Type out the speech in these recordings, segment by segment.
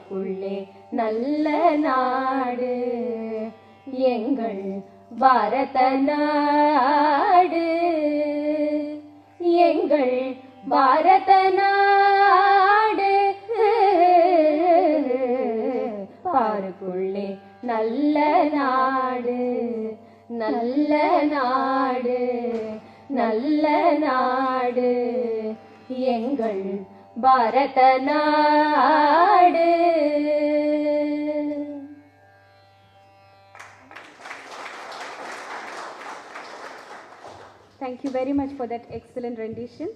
பாருக்குள்ளே நல்ல நாடு எங்கள் பாரத நாடு, எங்கள் பாரத நாடு. பாருக்குள்ளே நல்ல நாடு, நல்ல நாடு, நல்ல நாடு, எங்கள் பாரத நாடு. Thank you very much for that excellent rendition.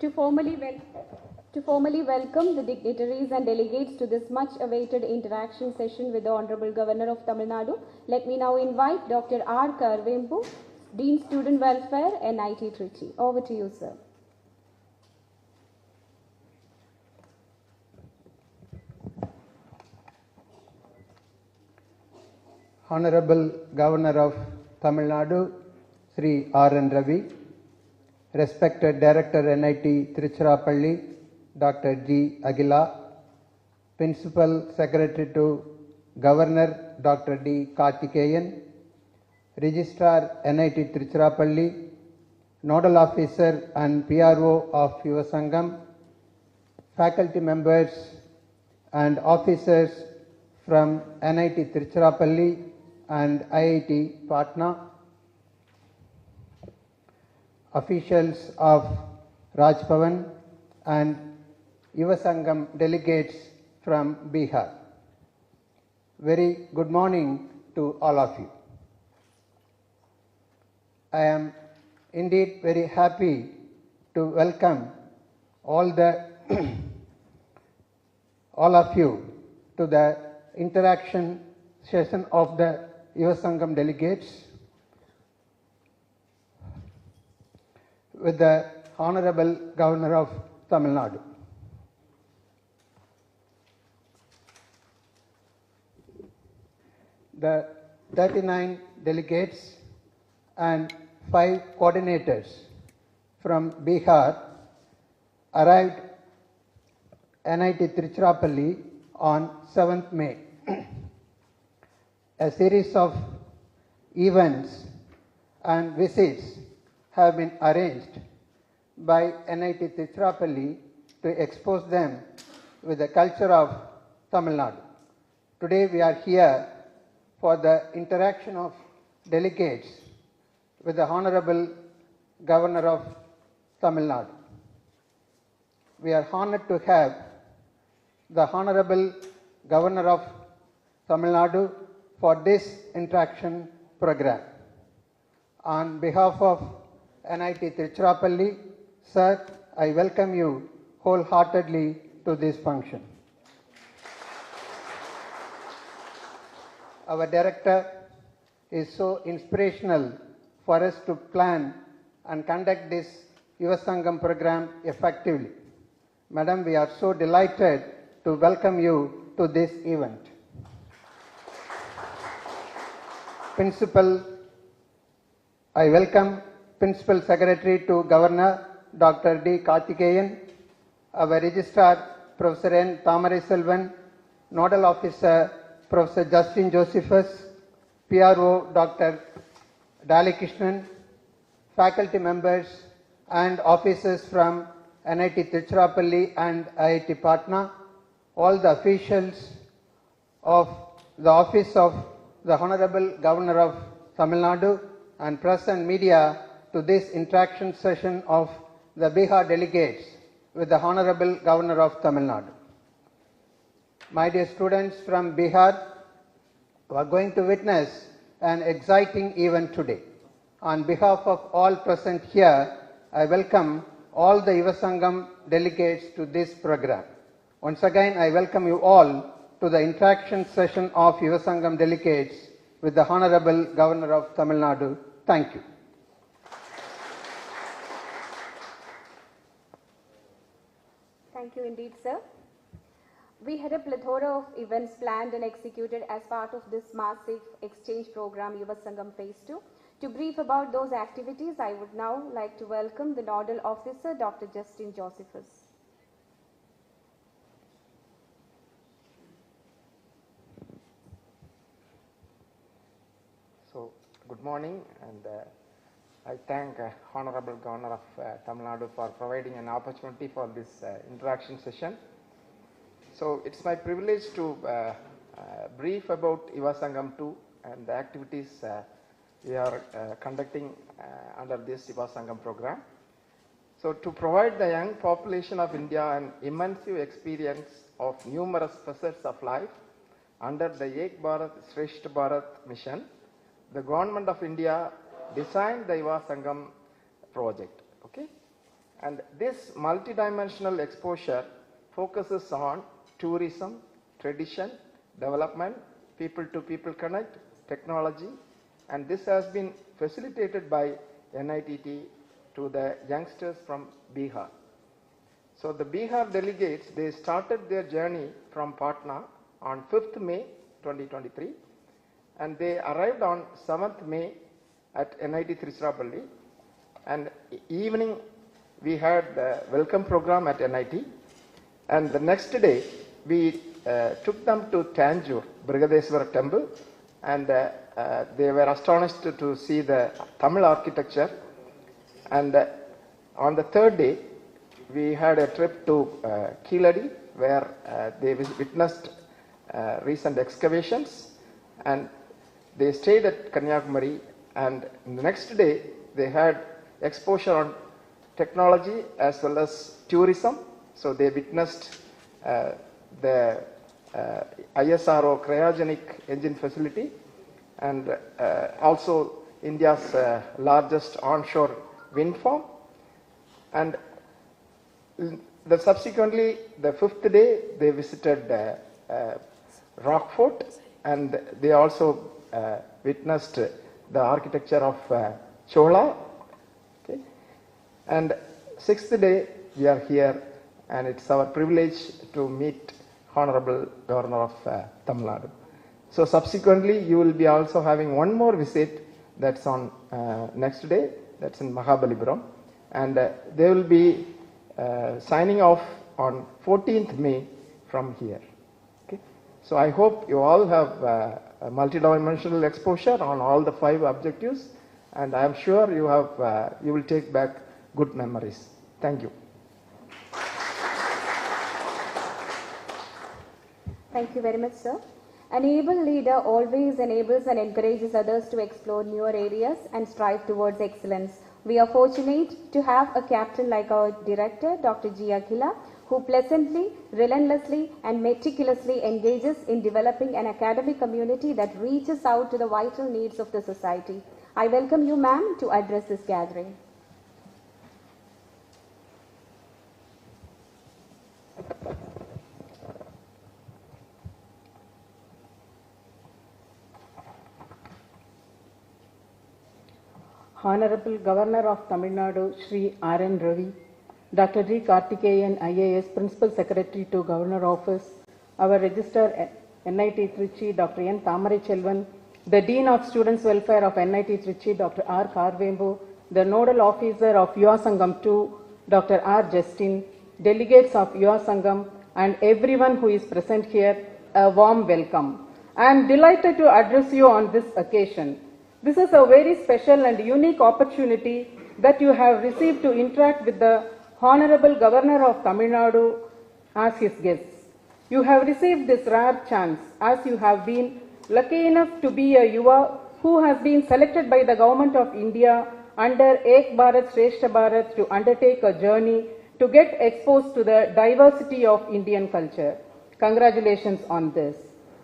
To formally welcome the dignitaries and delegates to this much-awaited interaction session with the Honorable Governor of Tamil Nadu, let me now invite Dr. R. Karvempu, Dean Student Welfare, NIT Trichy. Over to you, sir. Honorable Governor of Tamil Nadu, Sri R.N. Ravi, respected Director NIT Tiruchirappalli, Dr. G. Agila, Principal Secretary to Governor Dr. D. Karthikeyan, Registrar NIT Tiruchirappalli, Nodal Officer and PRO of Yuva Sangam, faculty members and officers from NIT Tiruchirappalli and IIT Patna, officials of Raj Bhavan and Yuva Sangam delegates from Bihar. Very good morning to all of you. I am indeed very happy to welcome all of you to the interaction session of the Yuva Sangam delegates with the Honorable Governor of Tamil Nadu. The 39 delegates and 5 coordinators from Bihar arrived NIT Tiruchirappalli on 7th May. A series of events and visits have been arranged by NIT Tiruchirappalli to expose them with the culture of Tamil Nadu. Today we are here for the interaction of delegates with the Honorable Governor of Tamil Nadu. We are honored to have the Honorable Governor of Tamil Nadu for this interaction program. On behalf of NIT Tiruchirappalli, sir, I welcome you wholeheartedly to this function. Our director is so inspirational for us to plan and conduct this Yuva Sangam program effectively. Madam, we are so delighted to welcome you to this event. I welcome Principal Secretary to Governor Dr. D. Karthikeyan, our Registrar Professor N. Thamarai Selvan, Nodal Officer Professor Justin Josephus, PRO Dr. Dali Krishnan, faculty members and officers from NIT Tiruchirappalli and IIT Patna, all the officials of the office of the Honorable Governor of Tamil Nadu and press and media to this interaction session of the Bihar delegates with the Honorable Governor of Tamil Nadu. My dear students from Bihar, we are going to witness an exciting event today. On behalf of all present here, I welcome all the Yuva Sangam delegates to this program. Once again, I welcome you all to the interaction session of Yuva Sangam delegates with the Honorable Governor of Tamil Nadu. Thank you. Thank you indeed, sir. We had a plethora of events planned and executed as part of this massive exchange program, Yuva Sangam Phase 2. To brief about those activities, I would now like to welcome the Nodal Officer, Dr. Justin Josephus. morning, and I thank Honorable Governor of Tamil Nadu for providing an opportunity for this interaction session. So it's my privilege to brief about Yuva Sangam 2 and the activities we are conducting under this Yuva Sangam program. So to provide the young population of India an immense experience of numerous facets of life under the Ek Bharat Shreshth Bharat mission, the Government of India designed the Yuva Sangam project. Okay? And this multidimensional exposure focuses on tourism, tradition, development, people-to-people connect, technology, and this has been facilitated by NITT to the youngsters from Bihar. So the Bihar delegates, they started their journey from Patna on 5th May 2023, and they arrived on 7th May at NIT Tiruchirappalli, and evening we had the welcome program at NIT, and the next day we took them to Tanjore, Brigadeswara temple, and they were astonished to see the Tamil architecture, and on the third day we had a trip to Keeladi, where they witnessed recent excavations, and they stayed at Kanyakumari, and the next day they had exposure on technology as well as tourism. So they witnessed the ISRO cryogenic engine facility, and also India's largest onshore wind farm. And subsequently, the 5th day, they visited Rockfort, and they also witnessed the architecture of Chola. Okay? And 6th day, we are here, and it's our privilege to meet Honorable Governor of Tamil Nadu. So subsequently, you will be also having one more visit that's on next day, that's in Mahabalipuram, and they will be signing off on 14th May from here. Okay? So I hope you all have a multidimensional exposure on all the 5 objectives, and I am sure you have you will take back good memories. Thank you. Thank you very much, sir. An able leader always enables and encourages others to explore newer areas and strive towards excellence. We are fortunate to have a captain like our director, Dr. G. Akhila, who pleasantly, relentlessly, and meticulously engages in developing an academic community that reaches out to the vital needs of the society. I welcome you, ma'am, to address this gathering. Honorable Governor of Tamil Nadu, Shri R.N. Ravi, Dr. D. Karthikeyan, IAS, Principal Secretary to Governor Office, our Registrar NIT Trichy, Dr. N. Thamare Chelvan, the Dean of Students Welfare of NIT Trichy, Dr. R. Karvembu, the Nodal Officer of Yuva Sangam 2, Dr. R. Justin, delegates of Yuva Sangam, and everyone who is present here, a warm welcome. I am delighted to address you on this occasion. This is a very special and unique opportunity that you have received to interact with the Honorable Governor of Tamil Nadu as his guests. You have received this rare chance as you have been lucky enough to be a Yuva who has been selected by the Government of India under Ek Bharat Shreshth Bharat to undertake a journey to get exposed to the diversity of Indian culture. Congratulations on this.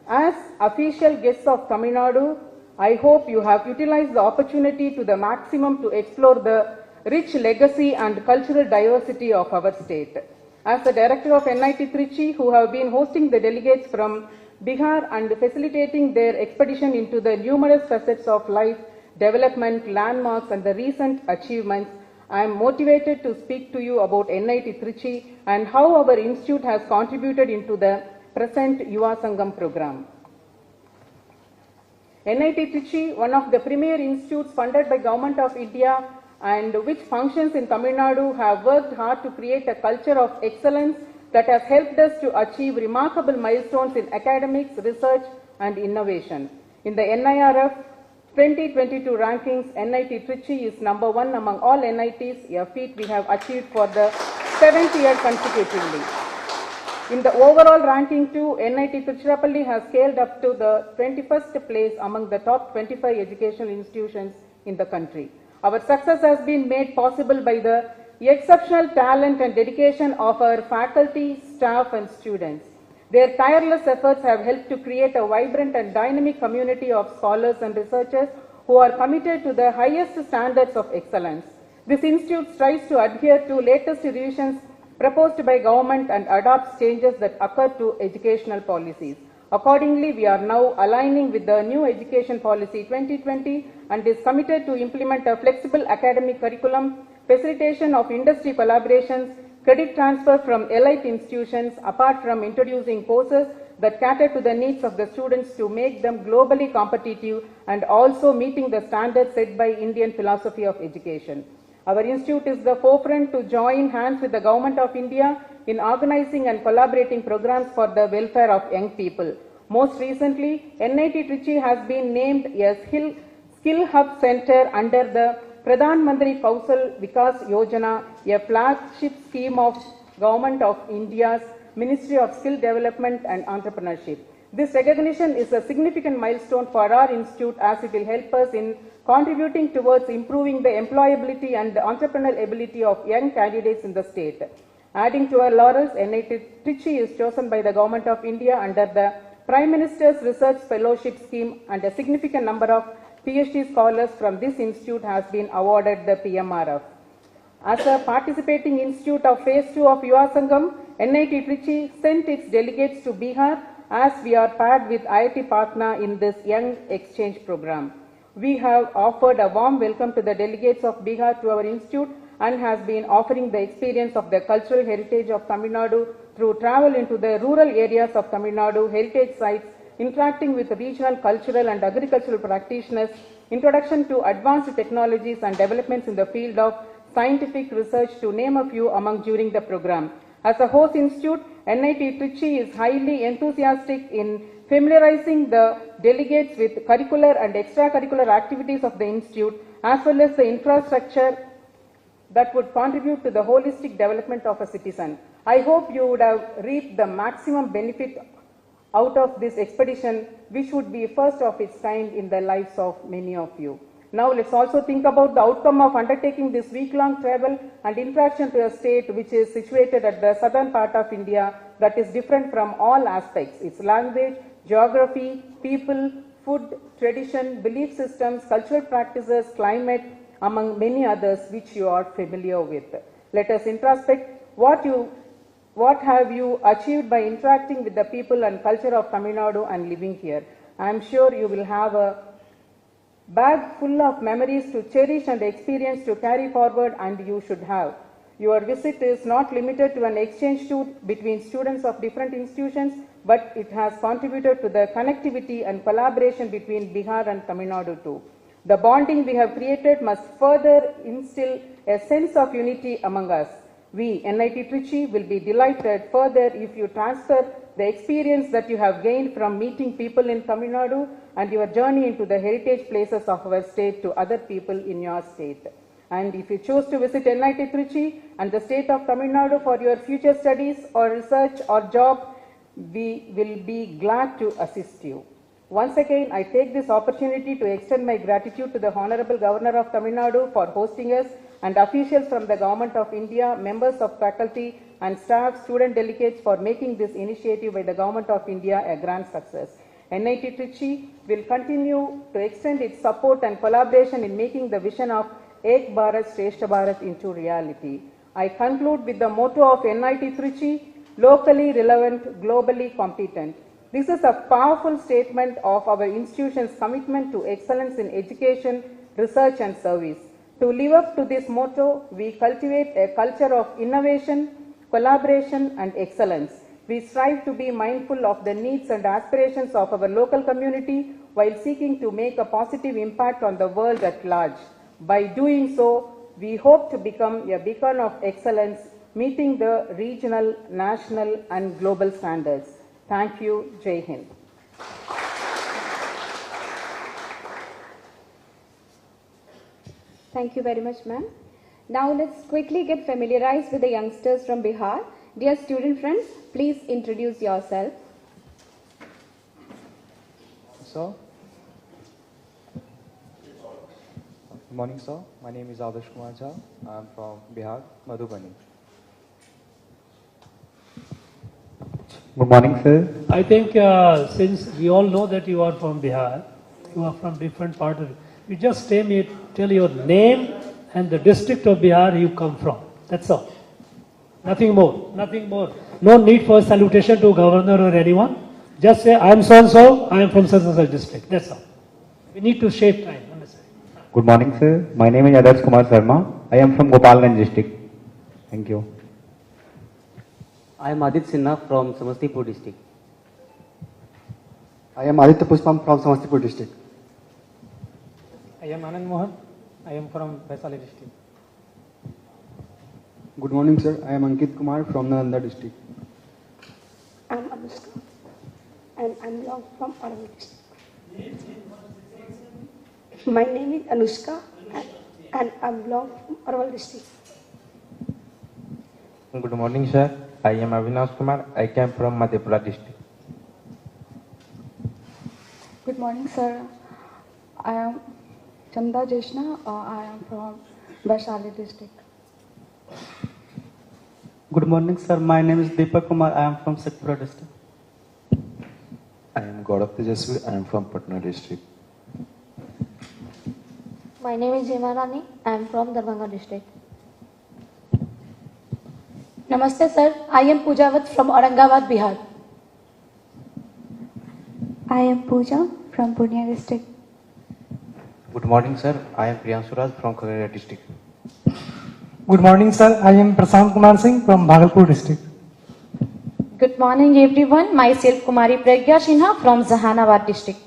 As official guests of Tamil Nadu, I hope you have utilized the opportunity to the maximum to explore the rich legacy and cultural diversity of our state. As the director of NIT Trichy, who have been hosting the delegates from Bihar and facilitating their expedition into the numerous facets of life, development, landmarks, and the recent achievements, I am motivated to speak to you about NIT Trichy and how our institute has contributed into the present Yuva Sangam program. NIT Trichy, one of the premier institutes funded by Government of India and which functions in Tamil Nadu, have worked hard to create a culture of excellence that has helped us to achieve remarkable milestones in academics, research, and innovation. In the NIRF, 2022 rankings, NIT Trichy is number 1 among all NITs, a feat we have achieved for the 7th year consecutively. In the overall ranking too, NIT Tiruchirappalli has scaled up to the 21st place among the top 25 educational institutions in the country. Our success has been made possible by the exceptional talent and dedication of our faculty, staff and students. Their tireless efforts have helped to create a vibrant and dynamic community of scholars and researchers who are committed to the highest standards of excellence. This institute strives to adhere to latest revisions proposed by government and adopts changes that occur to educational policies. Accordingly, we are now aligning with the new Education Policy 2020 and is committed to implement a flexible academic curriculum, facilitation of industry collaborations, credit transfer from elite institutions, apart from introducing courses that cater to the needs of the students to make them globally competitive and also meeting the standards set by Indian philosophy of education. Our institute is the forefront to join hands with the Government of India in organizing and collaborating programs for the welfare of young people. Most recently, NIT Trichy has been named a Skill Hub Center under the Pradhan Mantri Kausal Vikas Yojana, a flagship scheme of Government of India's Ministry of Skill Development and Entrepreneurship. This recognition is a significant milestone for our institute as it will help us in contributing towards improving the employability and the entrepreneurial ability of young candidates in the state. Adding to our laurels, NIT Trichy is chosen by the Government of India under the Prime Minister's Research Fellowship Scheme, and a significant number of PhD scholars from this institute has been awarded the PMRF. As a participating institute of Phase 2 of Yuva Sangam, NIT Trichy sent its delegates to Bihar as we are paired with IIT Patna in this young exchange program. We have offered a warm welcome to the delegates of Bihar to our institute and has been offering the experience of the cultural heritage of Tamil Nadu through travel into the rural areas of Tamil Nadu, heritage sites, interacting with regional cultural and agricultural practitioners, introduction to advanced technologies and developments in the field of scientific research, to name a few among during the program. As a host institute, NIT Trichy is highly enthusiastic in familiarizing the delegates with curricular and extracurricular activities of the institute, as well as the infrastructure that would contribute to the holistic development of a citizen. I hope you would have reaped the maximum benefit out of this expedition, which would be first of its kind in the lives of many of you. Now let's also think about the outcome of undertaking this week-long travel and interaction to a state which is situated at the southern part of India that is different from all aspects: its language, geography, people, food, tradition, belief systems, cultural practices, climate, among many others which you are familiar with. Let us introspect what have you achieved by interacting with the people and culture of Tamil Nadu and living here. I am sure you will have a bag full of memories to cherish and experience to carry forward, and you should have. Your visit is not limited to an exchange tour between students of different institutions, but it has contributed to the connectivity and collaboration between Bihar and Tamil Nadu too. The bonding we have created must further instill a sense of unity among us. We, NIT Trichy, will be delighted further if you transfer the experience that you have gained from meeting people in Tamil Nadu and your journey into the heritage places of our state to other people in your state. And if you choose to visit NIT Trichy and the state of Tamil Nadu for your future studies or research or job, we will be glad to assist you. Once again, I take this opportunity to extend my gratitude to the Honorable Governor of Tamil Nadu for hosting us, and officials from the Government of India, members of faculty and staff, student delegates for making this initiative by the Government of India a grand success. NIT Trichy will continue to extend its support and collaboration in making the vision of Ek Bharat Shrestha Bharat into reality. I conclude with the motto of NIT Trichy: locally relevant, globally competent. This is a powerful statement of our institution's commitment to excellence in education, research and service. To live up to this motto, we cultivate a culture of innovation, collaboration and excellence. We strive to be mindful of the needs and aspirations of our local community while seeking to make a positive impact on the world at large. By doing so, we hope to become a beacon of excellence, meeting the regional, national and global standards. Thank you. Jai Hind. Thank you very much, ma'am. Now let's quickly get familiarized with the youngsters from Bihar. Dear student friends, please introduce yourself. Sir. Good morning, sir. My name is Adarsh Kumar Jha. I am from Bihar, Madhubani. Good morning, sir. I think since we all know that you are from Bihar, you are from different part of it. You just tell your name and the district of Bihar you come from. That's all. Nothing more. Nothing more. No need for salutation to governor or anyone. Just say, I am so and so, I am from such and such district. That's all. We need to save time. Understand? Good morning, sir. My name is Adarsh Kumar Sharma. I am from Gopalganj district. Thank you. I am Aditya Sinha from Samastipur district. I am Aditya Pushpam from Samastipur district. I am Anand Mohan. I am from Vaishali district. Good morning, sir. I am Ankit Kumar from Nalanda district. I am Anushka and I belong from Aurangabad district. My name is Anushka and I belong from Aurangabad district. Good morning, sir. I am Avinash Kumar. I came from Madhepura district. Good morning, sir. I am Chanda Jeshna. I am from Vaishali district. Good morning, sir. My name is Deepak Kumar. I am from Sakpura district. I am Gaurav Tejasvi. I am from Patna district. My name is Jema Rani. I am from Darbhanga district. Namaste, sir. I am Poojavat from Aurangabad, Bihar. I am Pooja from Purnia district. Good morning, sir. I am Priyanshu Raj from Khagariya district. Good morning, sir. I am Prashant Kumar Singh from Bhagalpur district. Good morning, everyone. Myself, Kumari Pragya Sinha from Jahanabad district.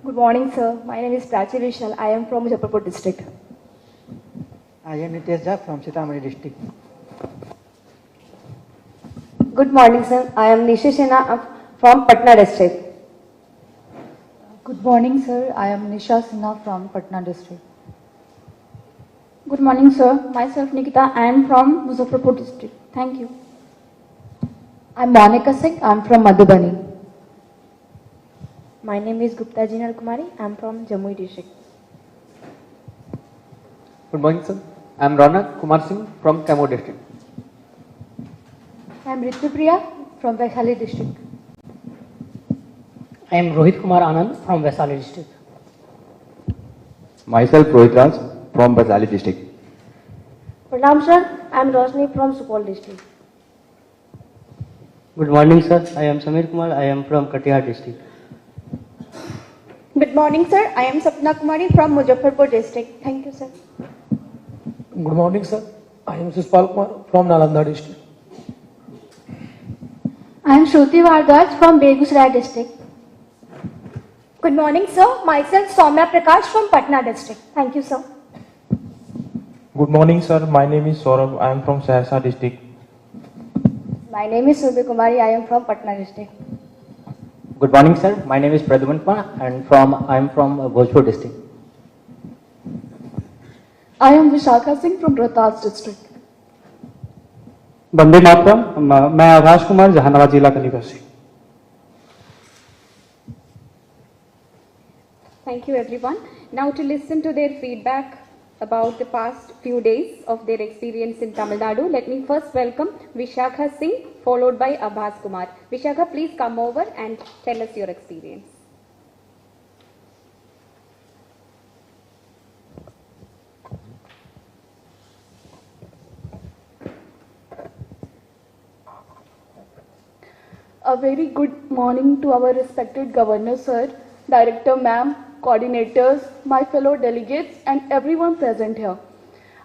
Good morning, sir. My name is Prachi Vishal. I am from Muzaffarpur district. I am Nitesh Jha from Sitamarhi district. Good morning, sir. I am Nishi Sinha from Patna district. Good morning, sir. I am Nisha Sinha from Patna district. Good morning, sir. Myself Nikita. I am from Muzaffarpur district. Thank you. I'm Monica Singh. I'm from Madhubani. My name is Gupta Jinal Kumari. I am from Jamui district. Good morning, sir. I am Ronak Kumar Singh from Kamo district. I am Ritupriya from Vaishali district. I am Rohit Kumar Anand from Vaishali district. Myself, Rohit Raj from Vaishali district. Pranam sir. I am Rosni from Supol district. Good morning, sir. I am Samir Kumar. I am from Katihar district. Good morning, sir. I am Sapna Kumari from Muzaffarpur district. Thank you, sir. Good morning, sir. I am Suspal Kumar from Nalanda district. I am Shruti Vardaj from Begusarai district. Good morning, sir. Myself Soumya Prakash from Patna district. Thank you, sir. Good morning, sir. My name is Saurabh. I am from Saharsa district. My name is Surbi Kumari. I am from Patna district. Good morning, sir. My name is Pradhuman Kumar and I am from Bhojpur district. I am Vishakha Singh from Rohtas district. Vande Mataram. मैं आभाष कुमार जहानाबाद जिला का निवासी. Thank you, everyone. Now to listen to their feedback about the past few days of their experience in Tamil Nadu, let me first welcome Vishakha Singh, followed by Abhas Kumar. Vishakha, please come over and tell us your experience. A very good morning to our respected Governor Sir, Director Ma'am, coordinators, my fellow delegates and everyone present here.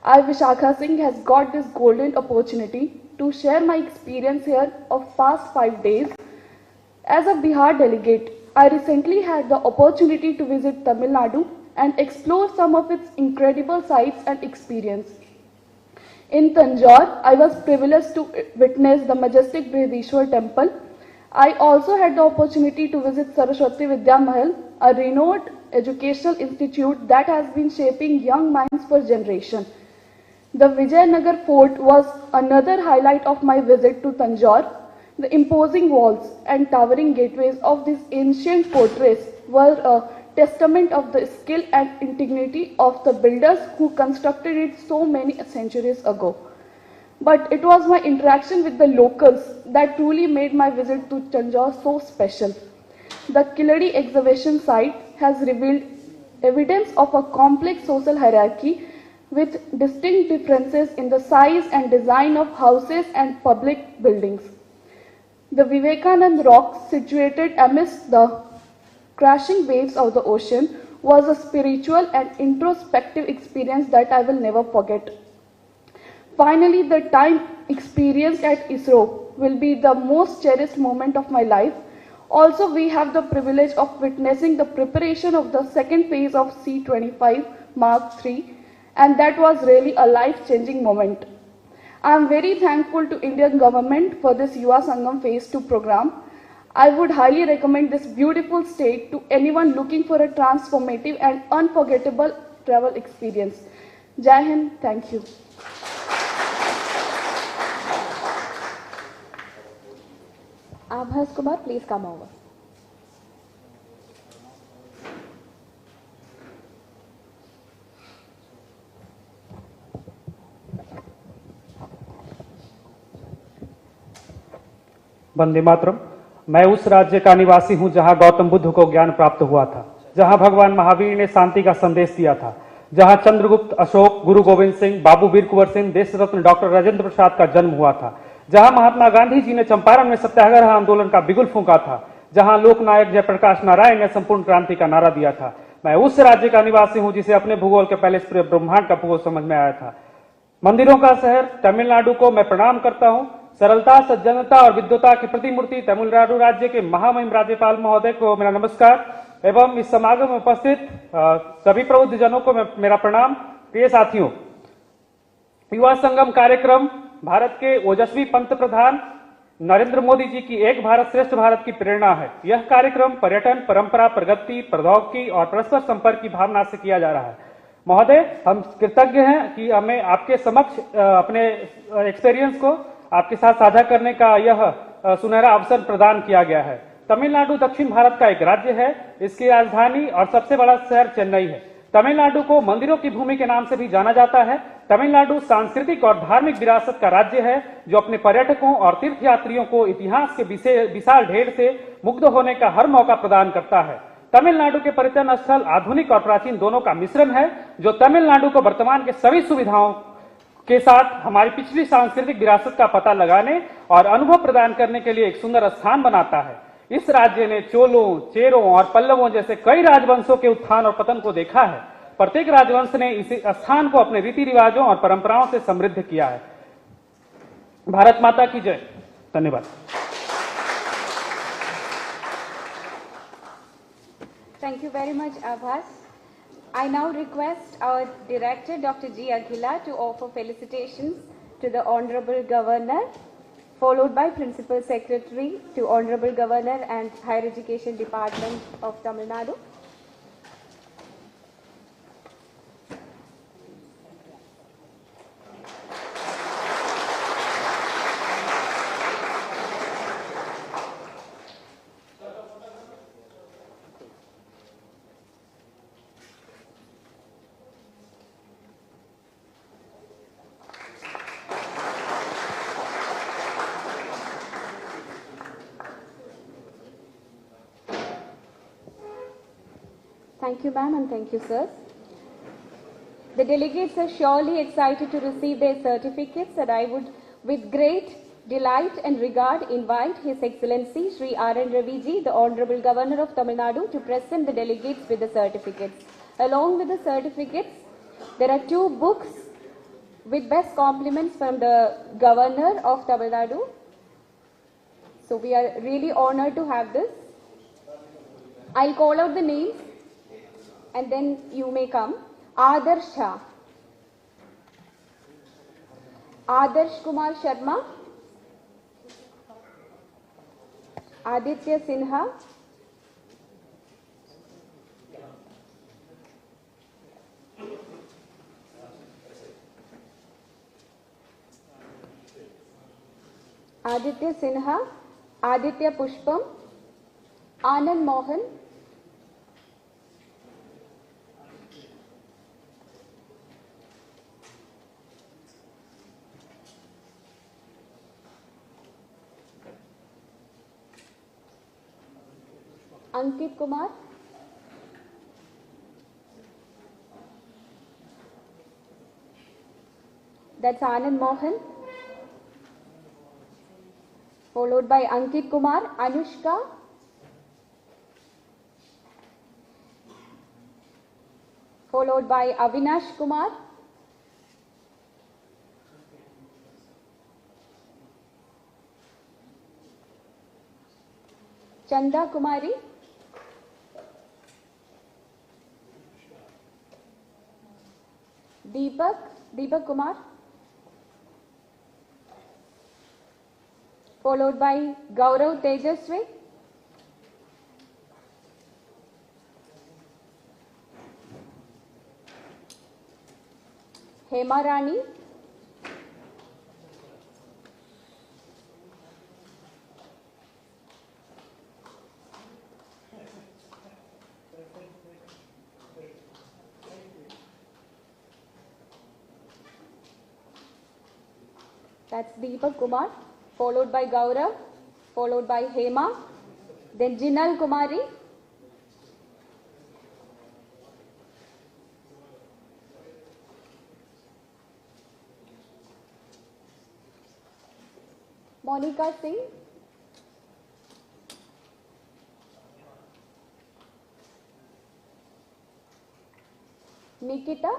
I, Vishakha Singh, has got this golden opportunity to share my experience here of past 5 days. As a Bihar delegate, I recently had the opportunity to visit Tamil Nadu and explore some of its incredible sights and experience. In Tanjore, I was privileged to witness the majestic Brihadishwar temple. I also had the opportunity to visit Saraswati Vidya Mahal, a renowned educational institute that has been shaping young minds for generations. The Vijayanagar fort was another highlight of my visit to Tanjore. The imposing walls and towering gateways of this ancient fortress were a testament of the skill and integrity of the builders who constructed it so many centuries ago. But it was my interaction with the locals that truly made my visit to Tanjore so special. The Kiladi exhibition site has revealed evidence of a complex social hierarchy with distinct differences in the size and design of houses and public buildings. The Vivekanand rock, situated amidst the crashing waves of the ocean, was a spiritual and introspective experience that I will never forget. Finally, the time experienced at ISRO will be the most cherished moment of my life. Also, we have the privilege of witnessing the preparation of the second phase of C-25 Mark III, and that was really a life-changing moment. I am very thankful to Indian government for this Yuva Sangam Phase 2 program. I would highly recommend this beautiful state to anyone looking for a transformative and unforgettable travel experience. Jai Hind, thank you. Abhas Kumar, please come over. Vande Mataram. मैं उस राज्य का निवासी हूं जहां गौतम बुद्ध को ज्ञान प्राप्त हुआ था, जहां भगवान महावीर ने शांति का संदेश दिया था, जहां चंद्रगुप्त, अशोक, गुरु गोविंद सिंह, बाबू वीर कुंवर सिंह, देश रत्न डॉक्टर राजेंद्र प्रसाद का जन्म हुआ था, जहां महात्मा गांधी जी ने चंपारण में सत्याग्रह आंदोलन का बिगुल फूंका था, जहां लोकनायक जयप्रकाश नारायण ने संपूर्ण क्रांति का नारा दिया था। मैं उस राज्य का निवासी हूं जिसे अपने भूगोल के पहले पूरे ब्रह्मांड का भूगोल समझ में आया था। मंदिरों का शहर तमिलनाडु को मैं प्रणाम करता हूं। सरलता, सज्जनता और विद्वता की प्रतिमूर्ति तमिलनाडु राज्य के महामहिम राज्यपाल महोदय को मेरा नमस्कार एवं इस समागम में उपस्थित सभी प्रबुद्ध जनों को मेरा प्रणाम। प्रिय साथियों, युवा संगम कार्यक्रम भारत के ओजस्वी पंत प्रधान नरेंद्र मोदी जी की एक भारत श्रेष्ठ भारत की प्रेरणा है। यह कार्यक्रम पर्यटन, परंपरा, प्रगति, प्रौद्योगिकी और परस्पर संपर्क की भावना से किया जा रहा है। महोदय, हम कृतज्ञ हैं कि हमें आपके समक्ष अपने एक्सपीरियंस को आपके साथ साझा करने का यह सुनहरा अवसर प्रदान किया गया है। तमिलनाडु दक्षिण भारत का एक राज्य है। इसकी राजधानी और सबसे बड़ा शहर चेन्नई है। तमिलनाडु को मंदिरों की भूमि के नाम से भी जाना जाता है। तमिलनाडु सांस्कृतिक और धार्मिक विरासत का राज्य है जो अपने पर्यटकों और तीर्थयात्रियों को इतिहास के विशाल ढेर से मुग्ध होने का हर मौका प्रदान करता है। तमिलनाडु के पर्यटन स्थल आधुनिक और प्राचीन दोनों का मिश्रण है जो तमिलनाडु को वर्तमान के सभी सुविधाओं के साथ हमारी पिछली सांस्कृतिक विरासत का पता लगाने और अनुभव प्रदान करने के लिए एक सुंदर स्थान बनाता है। इस राज्य ने चोलों, चेरों और पल्लवों जैसे कई राजवंशों के उत्थान और पतन को देखा है। प्रत्येक राजवंश ने इस स्थान को अपने रीति रिवाजों और परंपराओं से समृद्ध किया है। भारत माता की जय। धन्यवाद। Thank you very much, Abhas. I now request our director, Dr. G. Akhila, to offer felicitations to the Honorable Governor, followed by Principal Secretary to Honorable Governor and Higher Education Department of Tamil Nadu. Thank you, ma'am, and thank you, sir. The delegates are surely excited to receive their certificates, and I would, with great delight and regard, invite His Excellency Shri R.N. Ravi ji, the Honorable Governor of Tamil Nadu, to present the delegates with the certificates. Along with the certificates, there are 2 books with best compliments from the Governor of Tamil Nadu. So we are really honored to have this. I'll call out the names and then you may come. Adarsh Shah, Adarsh Kumar Sharma, Aditya Sinha, Aditya Sinha, Aditya Pushpam, Anand Mohan, Ankit Kumar, that's Anand Mohan, followed by Ankit Kumar, Anushka, followed by Avinash Kumar, Chanda Kumari, Deepak Kumar, followed by Gaurav Tejaswi, Hema Rani, that's Deepak Kumar, followed by Gaurav, followed by Hema, then Jinal Kumari, Monica Singh, Nikita,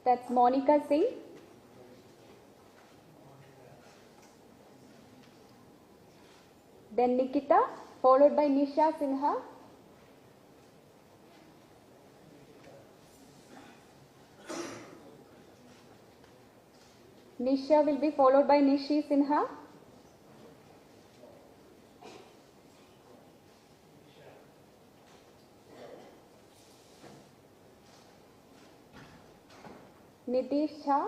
that's Monica Singh, then Nikita, followed by Nisha Sinha, Nisha will be followed by Nishi Sinha, Nitish Jha,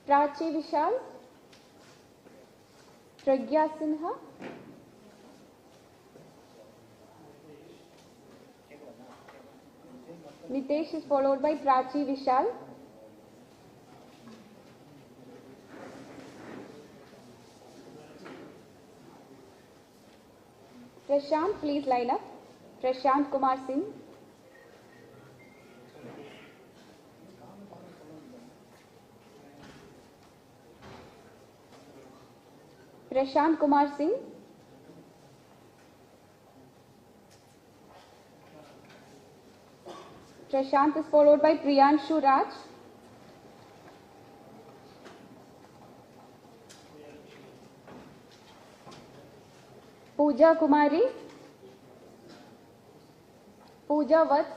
Prachi Vishal, Pragya Sinha, Nitesh is followed by Prachi Vishal, Prashant, please line up. Prashant Kumar Singh, Prashant Kumar Singh, Prashant is followed by Priyanshu Raj, Pooja Kumari, Pooja Vats,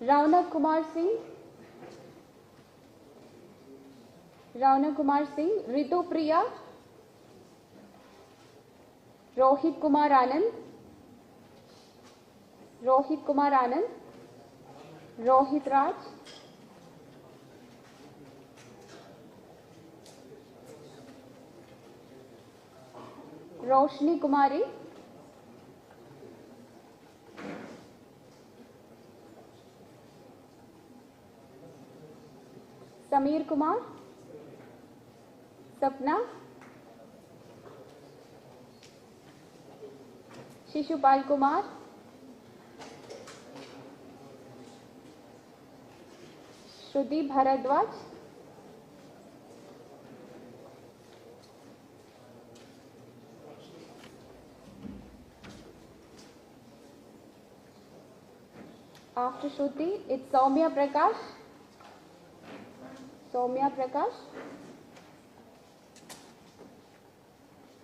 Raunak Kumar Singh, Ritu Priya, Rohit Kumar Anand, Rohit Raj, Roshni Kumari, Samir Kumar, Sapna, Shishupal Kumar, Shruti Bharadwaj, after Shruti, it's Soumya Prakash,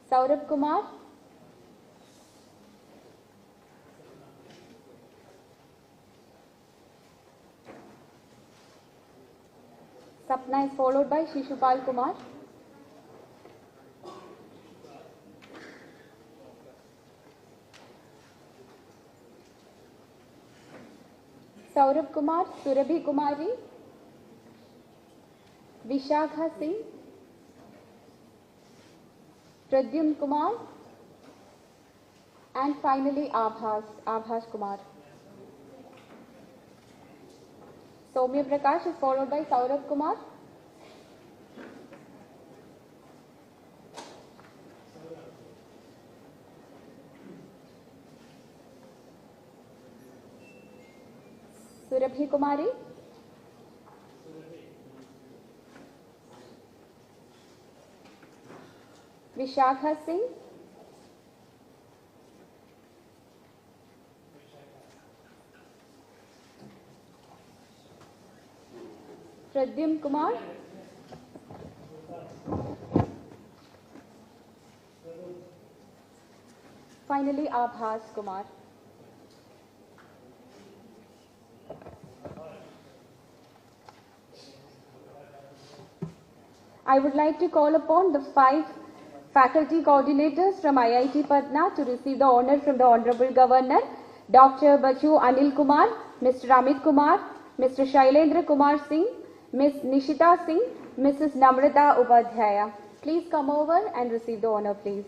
Saurabh Kumar, Sapna is followed by Shishupal Kumar. Saurabh Kumar, Surabhi Kumari, Vishakha Singh, Pradyum Kumar, and finally Abhas Kumar. Soumya Prakash is followed by Saurabh Kumar. Surabhi Kumari. Vishakha Singh. Pradyum Kumar. Finally, Abhas Kumar. I would like to call upon the 5 faculty coordinators from IIT Patna to receive the honor from the Honorable Governor, Dr. Bachu Anil Kumar, Mr. Amit Kumar, Mr. Shailendra Kumar Singh, Ms. Nishita Singh, Mrs. Namrata Upadhyaya. Please come over and receive the honor, please.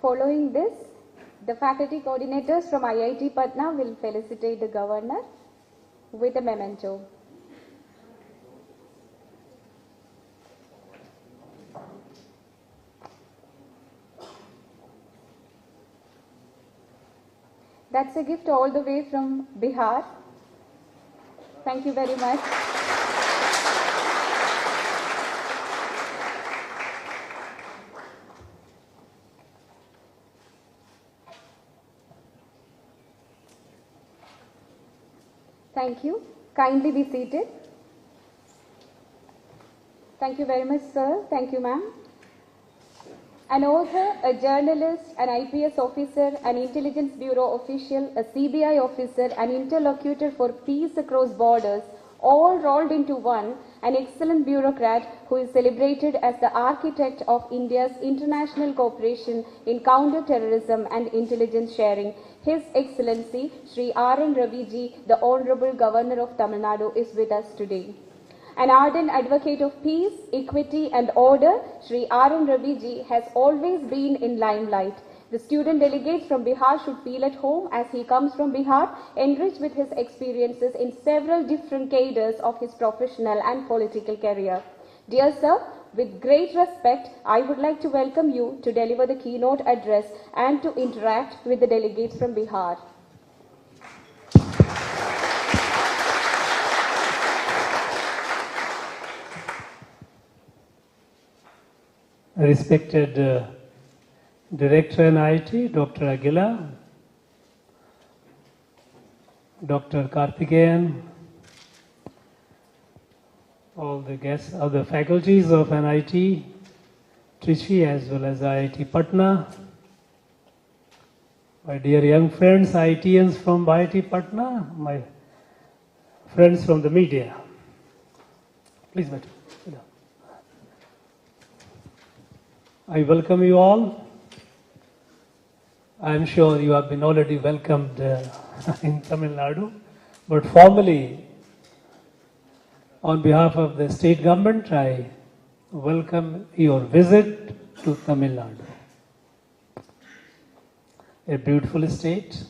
Following this, the faculty coordinators from IIT Patna will felicitate the governor with a memento. That's a gift all the way from Bihar. Thank you very much. Thank you. Kindly be seated. Thank you very much, sir. Thank you, ma'am. An author, a journalist, an IPS officer, an intelligence bureau official, a CBI officer, an interlocutor for peace across borders, all rolled into one, an excellent bureaucrat who is celebrated as the architect of India's international cooperation in counter-terrorism and intelligence sharing. His Excellency Shri R.N. Ravi ji, the Honorable Governor of Tamil Nadu, is with us today. An ardent advocate of peace, equity and order, Shri R.N. Ravi ji has always been in limelight. The student delegates from Bihar should feel at home as he comes from Bihar, enriched with his experiences in several different cadres of his professional and political career. Dear sir, with great respect, I would like to welcome you to deliver the keynote address and to interact with the delegates from Bihar. Respected Director NIT, Dr. Aguila, Dr. Karthikeyan, all the guests of the faculties of NIT, Trichy as well as IIT Patna, my dear young friends, IITians from IIT Patna, my friends from the media. Please, madam. I welcome you all I'm sure you have been already welcomed in Tamil Nadu, but formally, on behalf of the state government, I welcome your visit to Tamil Nadu. A beautiful state,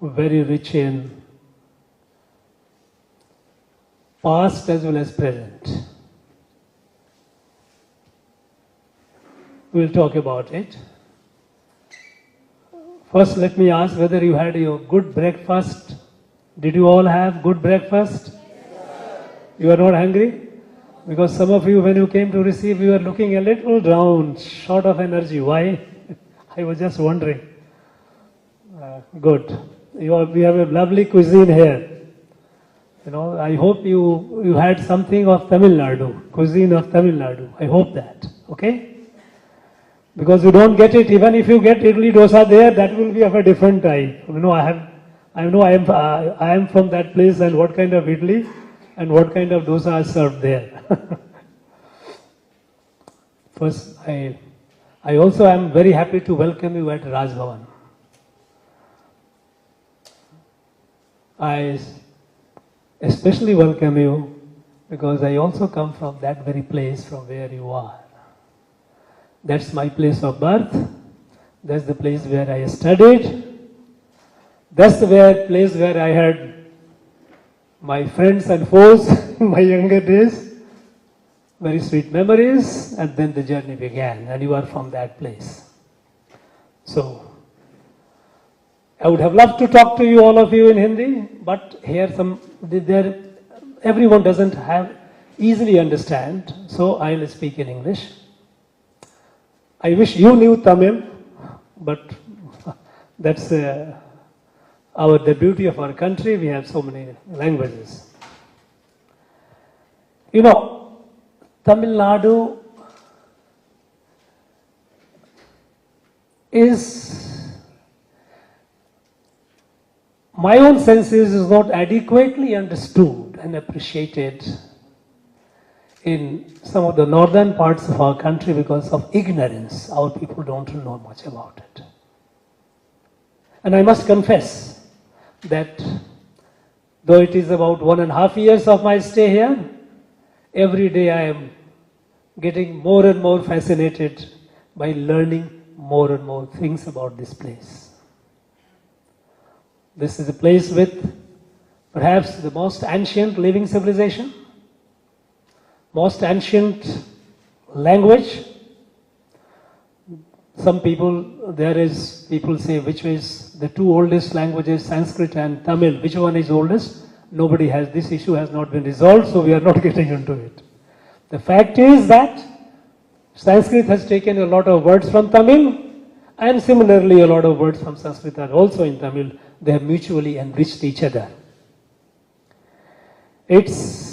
very rich in past as well as present. We'll talk about it. First, let me ask whether you had your good breakfast. Did you all have good breakfast? Yes. You are not hungry? Because some of you, when you came to receive, you were looking a little down, short of energy. Why? I was just wondering. Good. We have a lovely cuisine here. You know, I hope you had something of Tamil Nadu, cuisine of Tamil Nadu. I hope that. Okay? Because you don't get it, even if you get idli dosa there, that will be of a different type. You know, I am from that place, and what kind of idli and what kind of dosa are served there. First, I also am very happy to welcome you at Raj Bhavan. I especially welcome you because I also come from that very place from where you are. That's my place of birth. That's the place where I studied. That's the place where I had my friends and foes in my younger days. Very sweet memories, and then the journey began, and you are from that place. So, I would have loved to talk to you, all of you, in Hindi, but here everyone doesn't easily understand, so I'll speak in English. I wish you knew Tamil, but that's the beauty of our country. We have so many languages. You know, Tamil Nadu is, my own senses, is not adequately understood and appreciated in some of the northern parts of our country because of ignorance. Our people don't know much about it. And I must confess that though it is about 1.5 years of my stay here, every day I am getting more and more fascinated by learning more and more things about this place. This is a place with perhaps the most ancient living civilization, most ancient language. Some people say which is the two oldest languages, Sanskrit and Tamil, which one is oldest? Nobody has, this issue has not been resolved, so we are not getting into it. The fact is that Sanskrit has taken a lot of words from Tamil, and similarly a lot of words from Sanskrit are also in Tamil. They have mutually enriched each other. Its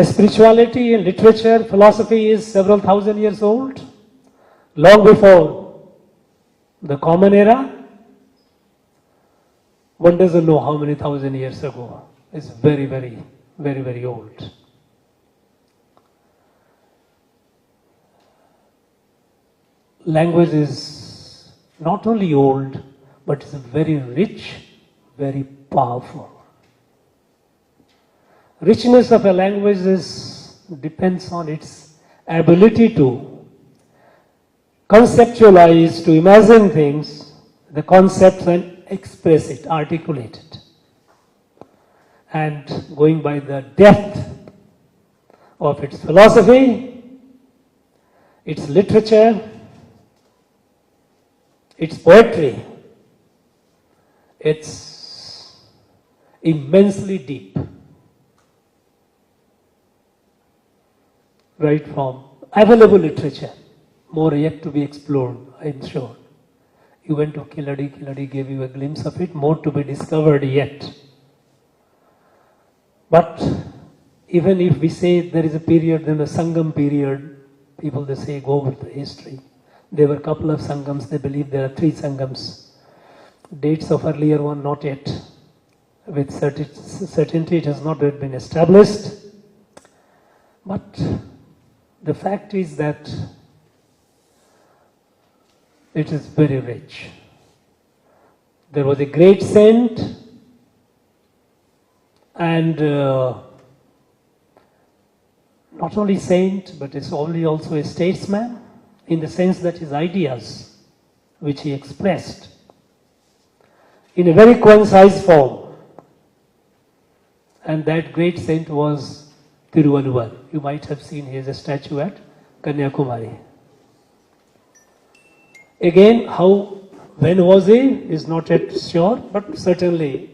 spirituality and literature, philosophy is several thousand years old. Long before the Common Era, one doesn't know how many thousand years ago. It's very, very, very, very old. Language is not only old, but it's very rich, very powerful. Richness of a language depends on its ability to conceptualize, to imagine things, the concepts, and express it, articulate it. And going by the depth of its philosophy, its literature, its poetry, it's immensely deep. Right from available literature, more yet to be explored, I'm sure. You went to Kiladi, Kiladi gave you a glimpse of it, more to be discovered yet. But even if we say there is a period, then the Sangam period, people they say go with the history. There were a couple of Sangams, they believe there are 3 Sangams. Dates of earlier one not yet. With certainty it has not yet been established. But The fact is that it is very rich. There was a great saint and not only saint, but is only also a statesman in the sense that his ideas, which he expressed in a very concise form, and that great saint was Tiruvalluvar. You might have seen he has a statue at Kanyakumari. Again, when was he is not yet sure, but certainly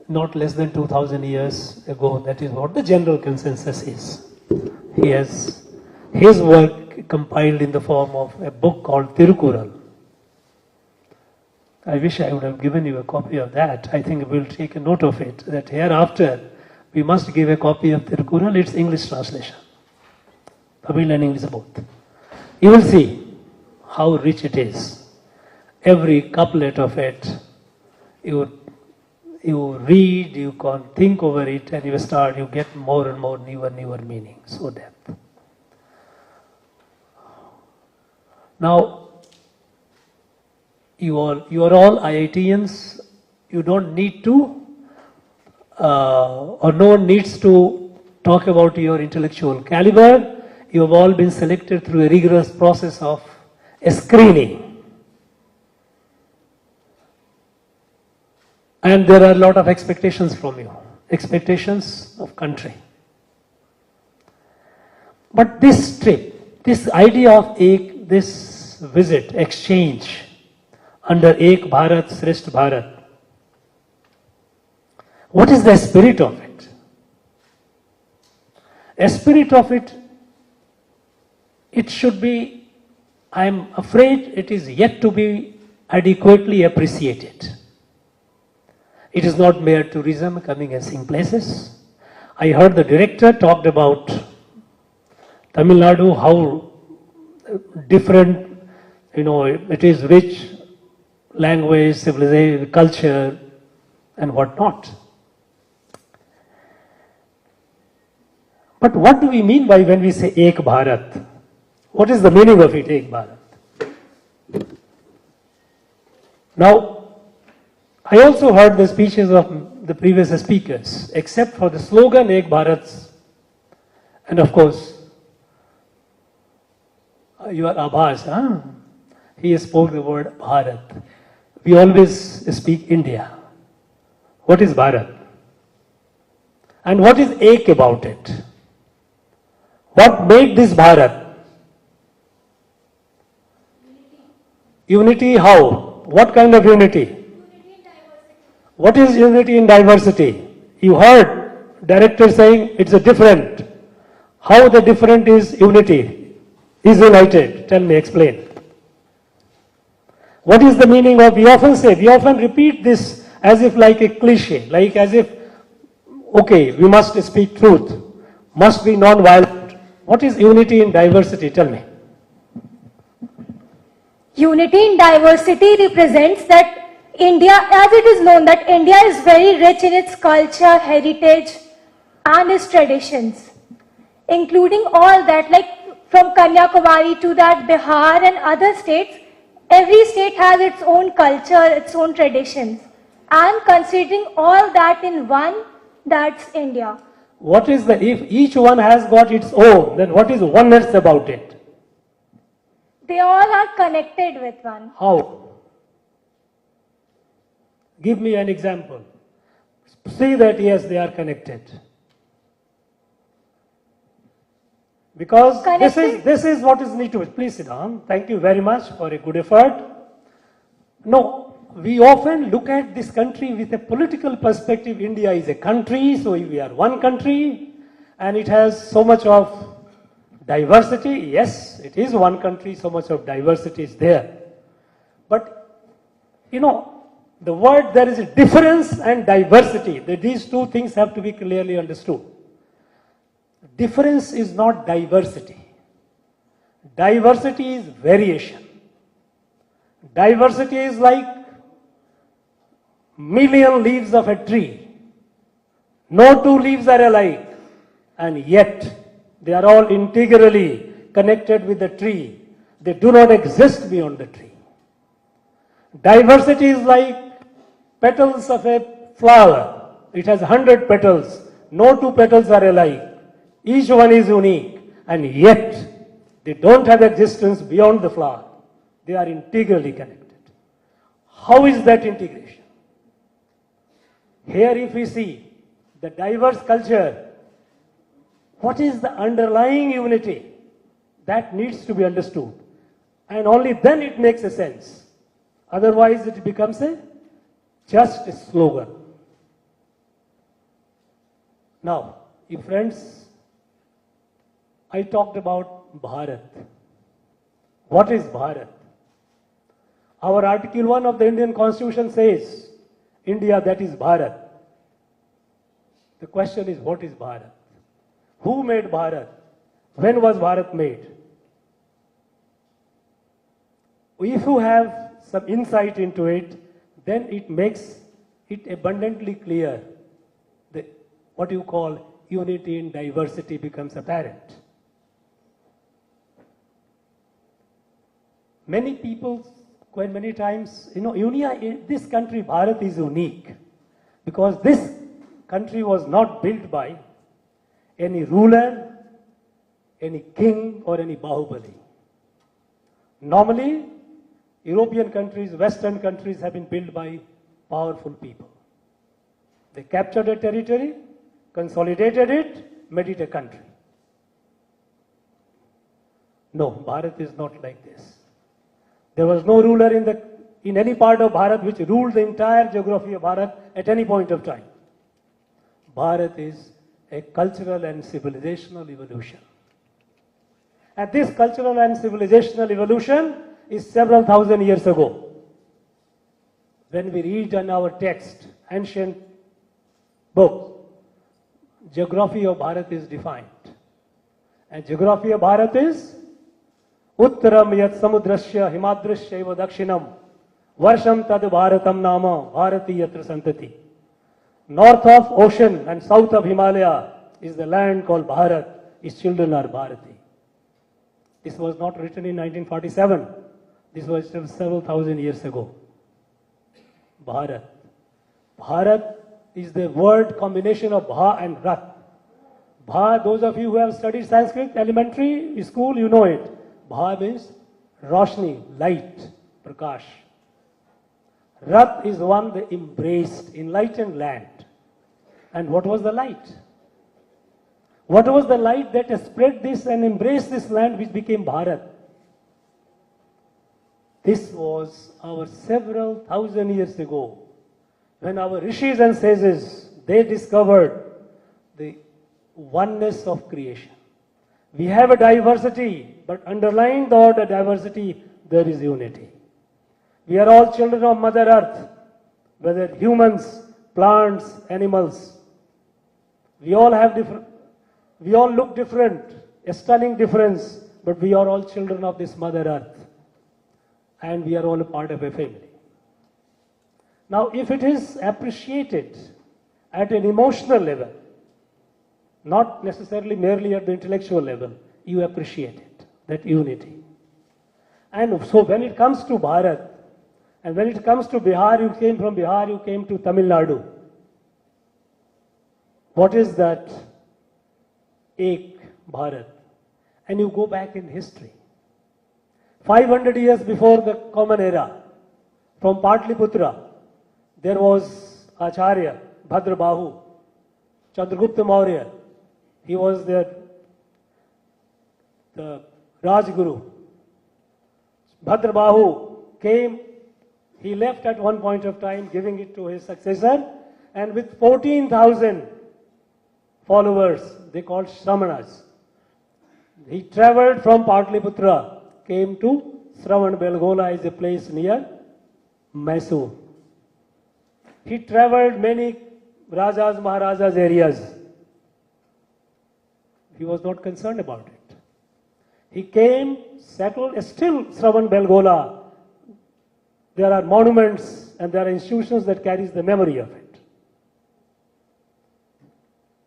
not less than 2000 years ago. That is what the general consensus is. He has his work compiled in the form of a book called Tirukural. I wish I would have given you a copy of that. I think we'll take a note of it, that hereafter we must give a copy of Tirukural, its English translation. Tamil and English both. You will see how rich it is. Every couplet of it, you read, you can think over it, and you get more and more newer meaning, so depth. Now, you are all IITians. You don't need to, or no one needs to talk about your intellectual caliber. You have all been selected through a rigorous process of a screening. And there are a lot of expectations from you, expectations of country. But this trip, this idea of this visit, exchange, under Ek Bharat, Shrestha Bharat, what is the spirit of it? A spirit of it, it should be, I am afraid it is yet to be adequately appreciated. It is not mere tourism coming and seeing places. I heard the director talked about Tamil Nadu, how different, it is rich, language, civilization, culture, and whatnot. But what do we mean by when we say Ek Bharat? What is the meaning of it, Ek Bharat? Now, I also heard the speeches of the previous speakers, except for the slogan Ek Bharat, and of course, your Abhas, he spoke the word Bharat. We always speak India. What is Bharat? And what is Ek about it? What made this Bharat? Unity how? What kind of unity? What is unity in diversity? You heard director saying it's a different. How the different is unity, is united? Tell me, explain. What is the meaning of, we often repeat this as if like a cliche, like as if, okay, we must speak truth, must be non-violent. What is unity in diversity? Tell me. Unity in diversity represents that India, as it is known, that India is very rich in its culture, heritage, and its traditions, including all that, like from Kanyakumari to that Bihar and other states. Every state has its own culture, its own traditions, and considering all that in one, that's India. What is if each one has got its own, then what is oneness about it? They all are connected with one. How? Give me an example. See that yes, they are connected. Because this is what is needed to be. Please sit down. Thank you very much for a good effort. No, we often look at this country with a political perspective. India is a country, so we are one country, and it has so much of diversity. Yes, it is one country, so much of diversity is there. But, the word, there is a difference and diversity. These two things have to be clearly understood. Difference is not diversity. Diversity is variation. Diversity is like million leaves of a tree. No two leaves are alike, and yet They are all integrally connected with the tree. They do not exist beyond the tree. Diversity is like petals of a flower. It has 100 petals. No two petals are alike. Each one is unique. And yet, they don't have existence beyond the flower. They are integrally connected. How is that integration? Here if we see the diverse culture, what is the underlying unity? That needs to be understood. And only then it makes a sense. Otherwise it becomes just a slogan. Now, if friends, I talked about Bharat. What is Bharat? Our Article 1 of the Indian Constitution says, India, that is Bharat. The question is, what is Bharat? Who made Bharat? When was Bharat made? If you have some insight into it, then it makes it abundantly clear. What you call unity in diversity becomes apparent. Many people, quite many times, this country, Bharat, is unique because this country was not built by any ruler, any king, or any Bahubali. Normally, European countries, Western countries have been built by powerful people. They captured a territory, consolidated it, made it a country. No, Bharat is not like this. There was no ruler in any part of Bharat which ruled the entire geography of Bharat at any point of time. Bharat is a cultural and civilizational evolution. And this cultural and civilizational evolution is several thousand years ago. When we read in our text, ancient book, geography of Bharat is defined. And geography of Bharat is Uttaram yat samudrasya himadrasya eva dakshinam varsham tad bharatam nama bharati yatra santati. North of ocean and south of Himalaya is the land called Bharat. Its children are Bharati. This was not written in 1947. This was several thousand years ago. Bharat. Bharat is the word combination of Bha and Rat. Bha, those of you who have studied Sanskrit, elementary school, you know it. Bha means Roshni, light, Prakash. Rat is one that embraced, enlightened land. And what was the light? What was the light that spread this and embraced this land which became Bharat? This was our several thousand years ago when our rishis and sages, they discovered the oneness of creation. We have a diversity, but underlying the diversity, there is unity. We are all children of Mother Earth, whether humans, plants, animals. We all look different, a stunning difference, but we are all children of this Mother Earth. And we are all a part of a family. Now, if it is appreciated at an emotional level, not necessarily merely at the intellectual level, you appreciate it, that unity. And so when it comes to Bharat, and when it comes to Bihar, you came from Bihar, you came to Tamil Nadu. What is that? Ek Bharat. And you go back in history. 500 years before the Common Era, from Patliputra, there was Acharya, Bhadrabahu, Chandragupta Maurya. He was the Rajguru. Bhadrabahu came, he left at one point of time, giving it to his successor, and with 14,000 followers, they called Shramanas. He traveled from Patliputra, came to Shravan-Belgola, is a place near Mysore. He traveled many Rajas, Maharajas areas. He was not concerned about it. He came, settled, still Shravan-Belgola. There are monuments and there are institutions that carries the memory of it.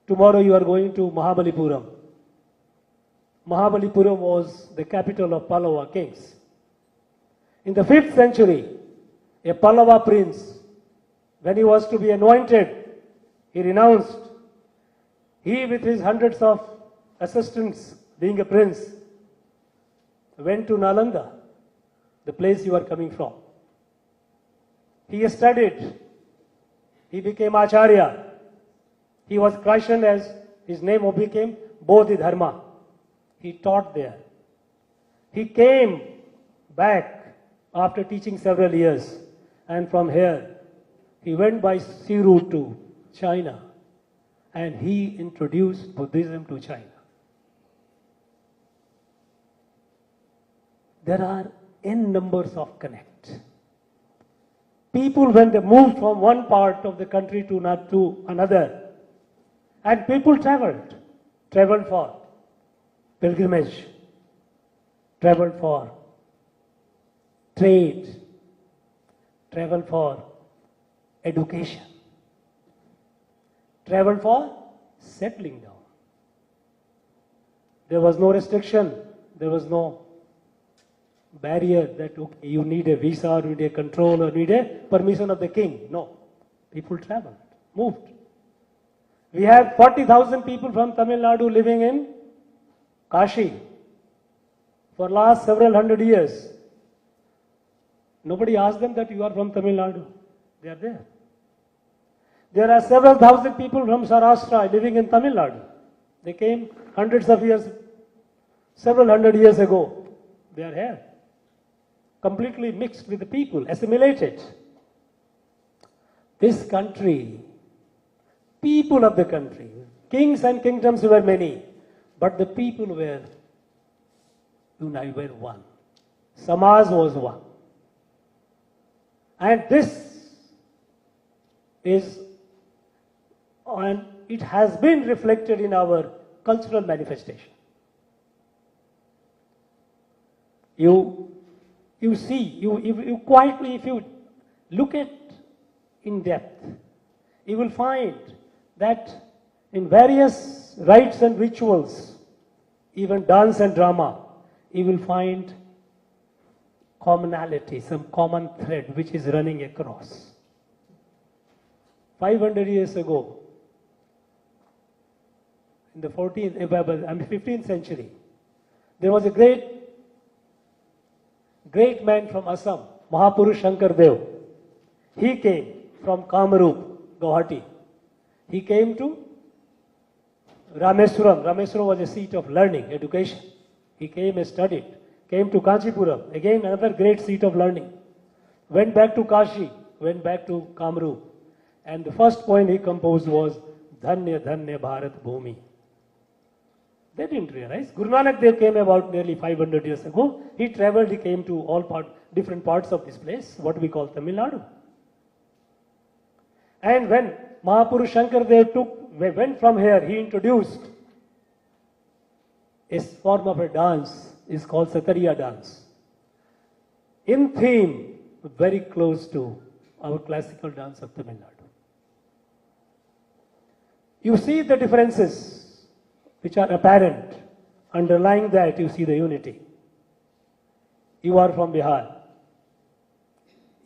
Tomorrow you are going to Mahabalipuram. Mahabalipuram was the capital of Pallava kings. In the 5th century, a Pallava prince, when he was to be anointed, he renounced. He, with his hundreds of assistants, being a prince, went to Nalanda, the place you are coming from. He studied. He became Acharya. He was christened as, his name became Bodhidharma. He taught there. He came back after teaching several years, and from here he went by sea route to China, and he introduced Buddhism to China. There are n numbers of connect. People, when they moved from one part of the country to another, and people traveled for pilgrimage, traveled for trade, traveled for education, traveled for settling down. There was no restriction, there was no barrier that okay, you need a visa or you need a control or need a permission of the king. No. People traveled, moved. We have 40,000 people from Tamil Nadu living in Kashi for last several hundred years. Nobody asked them that you are from Tamil Nadu. They are there. There are several thousand people from Saurashtra living in Tamil Nadu. They came hundreds of years, several hundred years ago. They are here. Completely mixed with the people, assimilated. This country, people of the country, kings and kingdoms were many, but the people were united, were one. Samaj was one. And this is, and it has been reflected in our cultural manifestation. You see, you quietly, if you look at in depth, you will find that in various rites and rituals, even dance and drama, you will find commonality, some common thread which is running across. 500 years ago, in the 15th century, there was a great man from Assam, Mahapurush Shankar Dev. He came from Kamrup, Guwahati. He came to Rameswaram. Rameswaram was a seat of learning, education. He came and studied. Came to Kanchipuram, again another great seat of learning. Went back to Kashi, went back to Kamrup. And the first poem he composed was Dhanya Dhanya Bharat Bhumi. They didn't realize. Guru Nanak Dev came about nearly 500 years ago. He traveled, he came to all different parts of this place, what we call Tamil Nadu. And when Mahapurush Shankar Dev went from here, he introduced a form of a dance, is called Satariya dance. In theme, very close to our classical dance of Tamil Nadu. You see the differences which are apparent. Underlying that, you see the unity. You are from Bihar.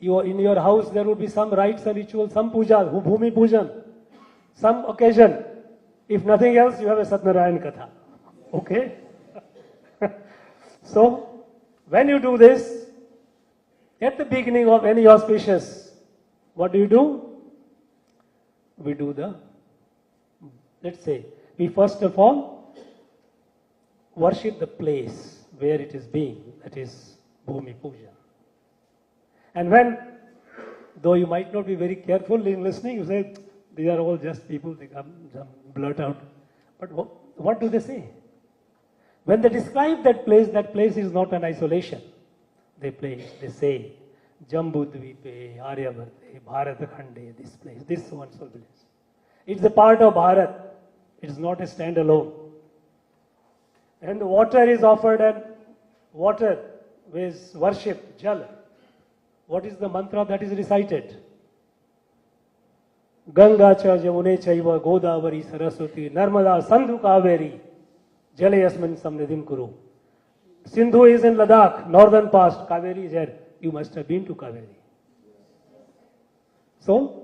In your house, there will be some rites and rituals, some puja, bhumi pujan, some occasion. If nothing else, you have a Satnarayan Katha. Okay? So, when you do this, at the beginning of any auspicious, what do? We do let's say, we first of all worship the place where it is being, that is Bhumi Puja. And when, though you might not be very careful in listening, you say, these are all just people, they come blurt out. But what do they say? When they describe that place is not an isolation. They say, Jambu Dvipe, Aryavarte, Bharatkhande, this place, this one so place. It's a part of Bharat. It's not a standalone. And the water is offered, and water is worshipped, Jal. What is the mantra that is recited? Ganga cha Jamune chaiva Godavari Saraswati Narmada Sandhu Kaveri Jale Yasmin Samnidhim Kuru. Sindhu is in Ladakh, northern past, Kaveri is here. You must have been to Kaveri. So,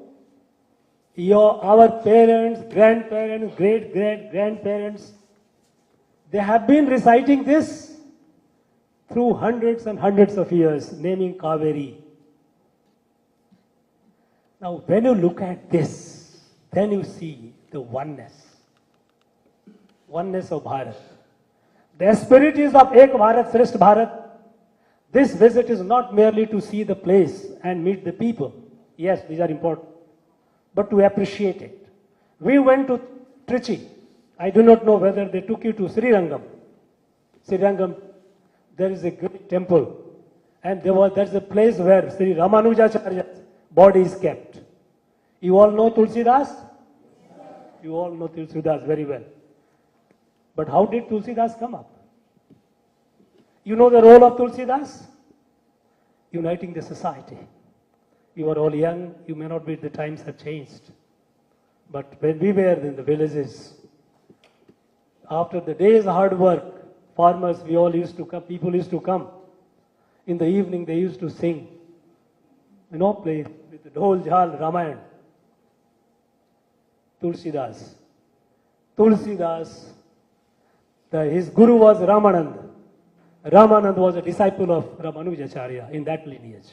our parents, grandparents, great-great-grandparents, they have been reciting this through hundreds and hundreds of years, naming Kaveri. Now, when you look at this, then you see the oneness of Bharat. The spirit is of Ek Bharat, Shrestha Bharat. This visit is not merely to see the place and meet the people. Yes, these are important, but to appreciate it. We went to Trichy. I do not know whether they took you to Srirangam. Srirangam, there is a great temple, and there's a place where Sri Ramanujacharya's body is kept. You all know Tulsidas? You all know Tulsidas very well. But how did Tulsidas come up? You know the role of Tulsidas? Uniting the society. You are all young, you may not be, the times have changed. But when we were in the villages, after the day's hard work, farmers, we all used to come, people used to come. In the evening they used to sing, play with the dhol, jhal, Ramayana. Tulsidas, his guru was Ramanand. Ramanand was a disciple of Ramanujacharya in that lineage.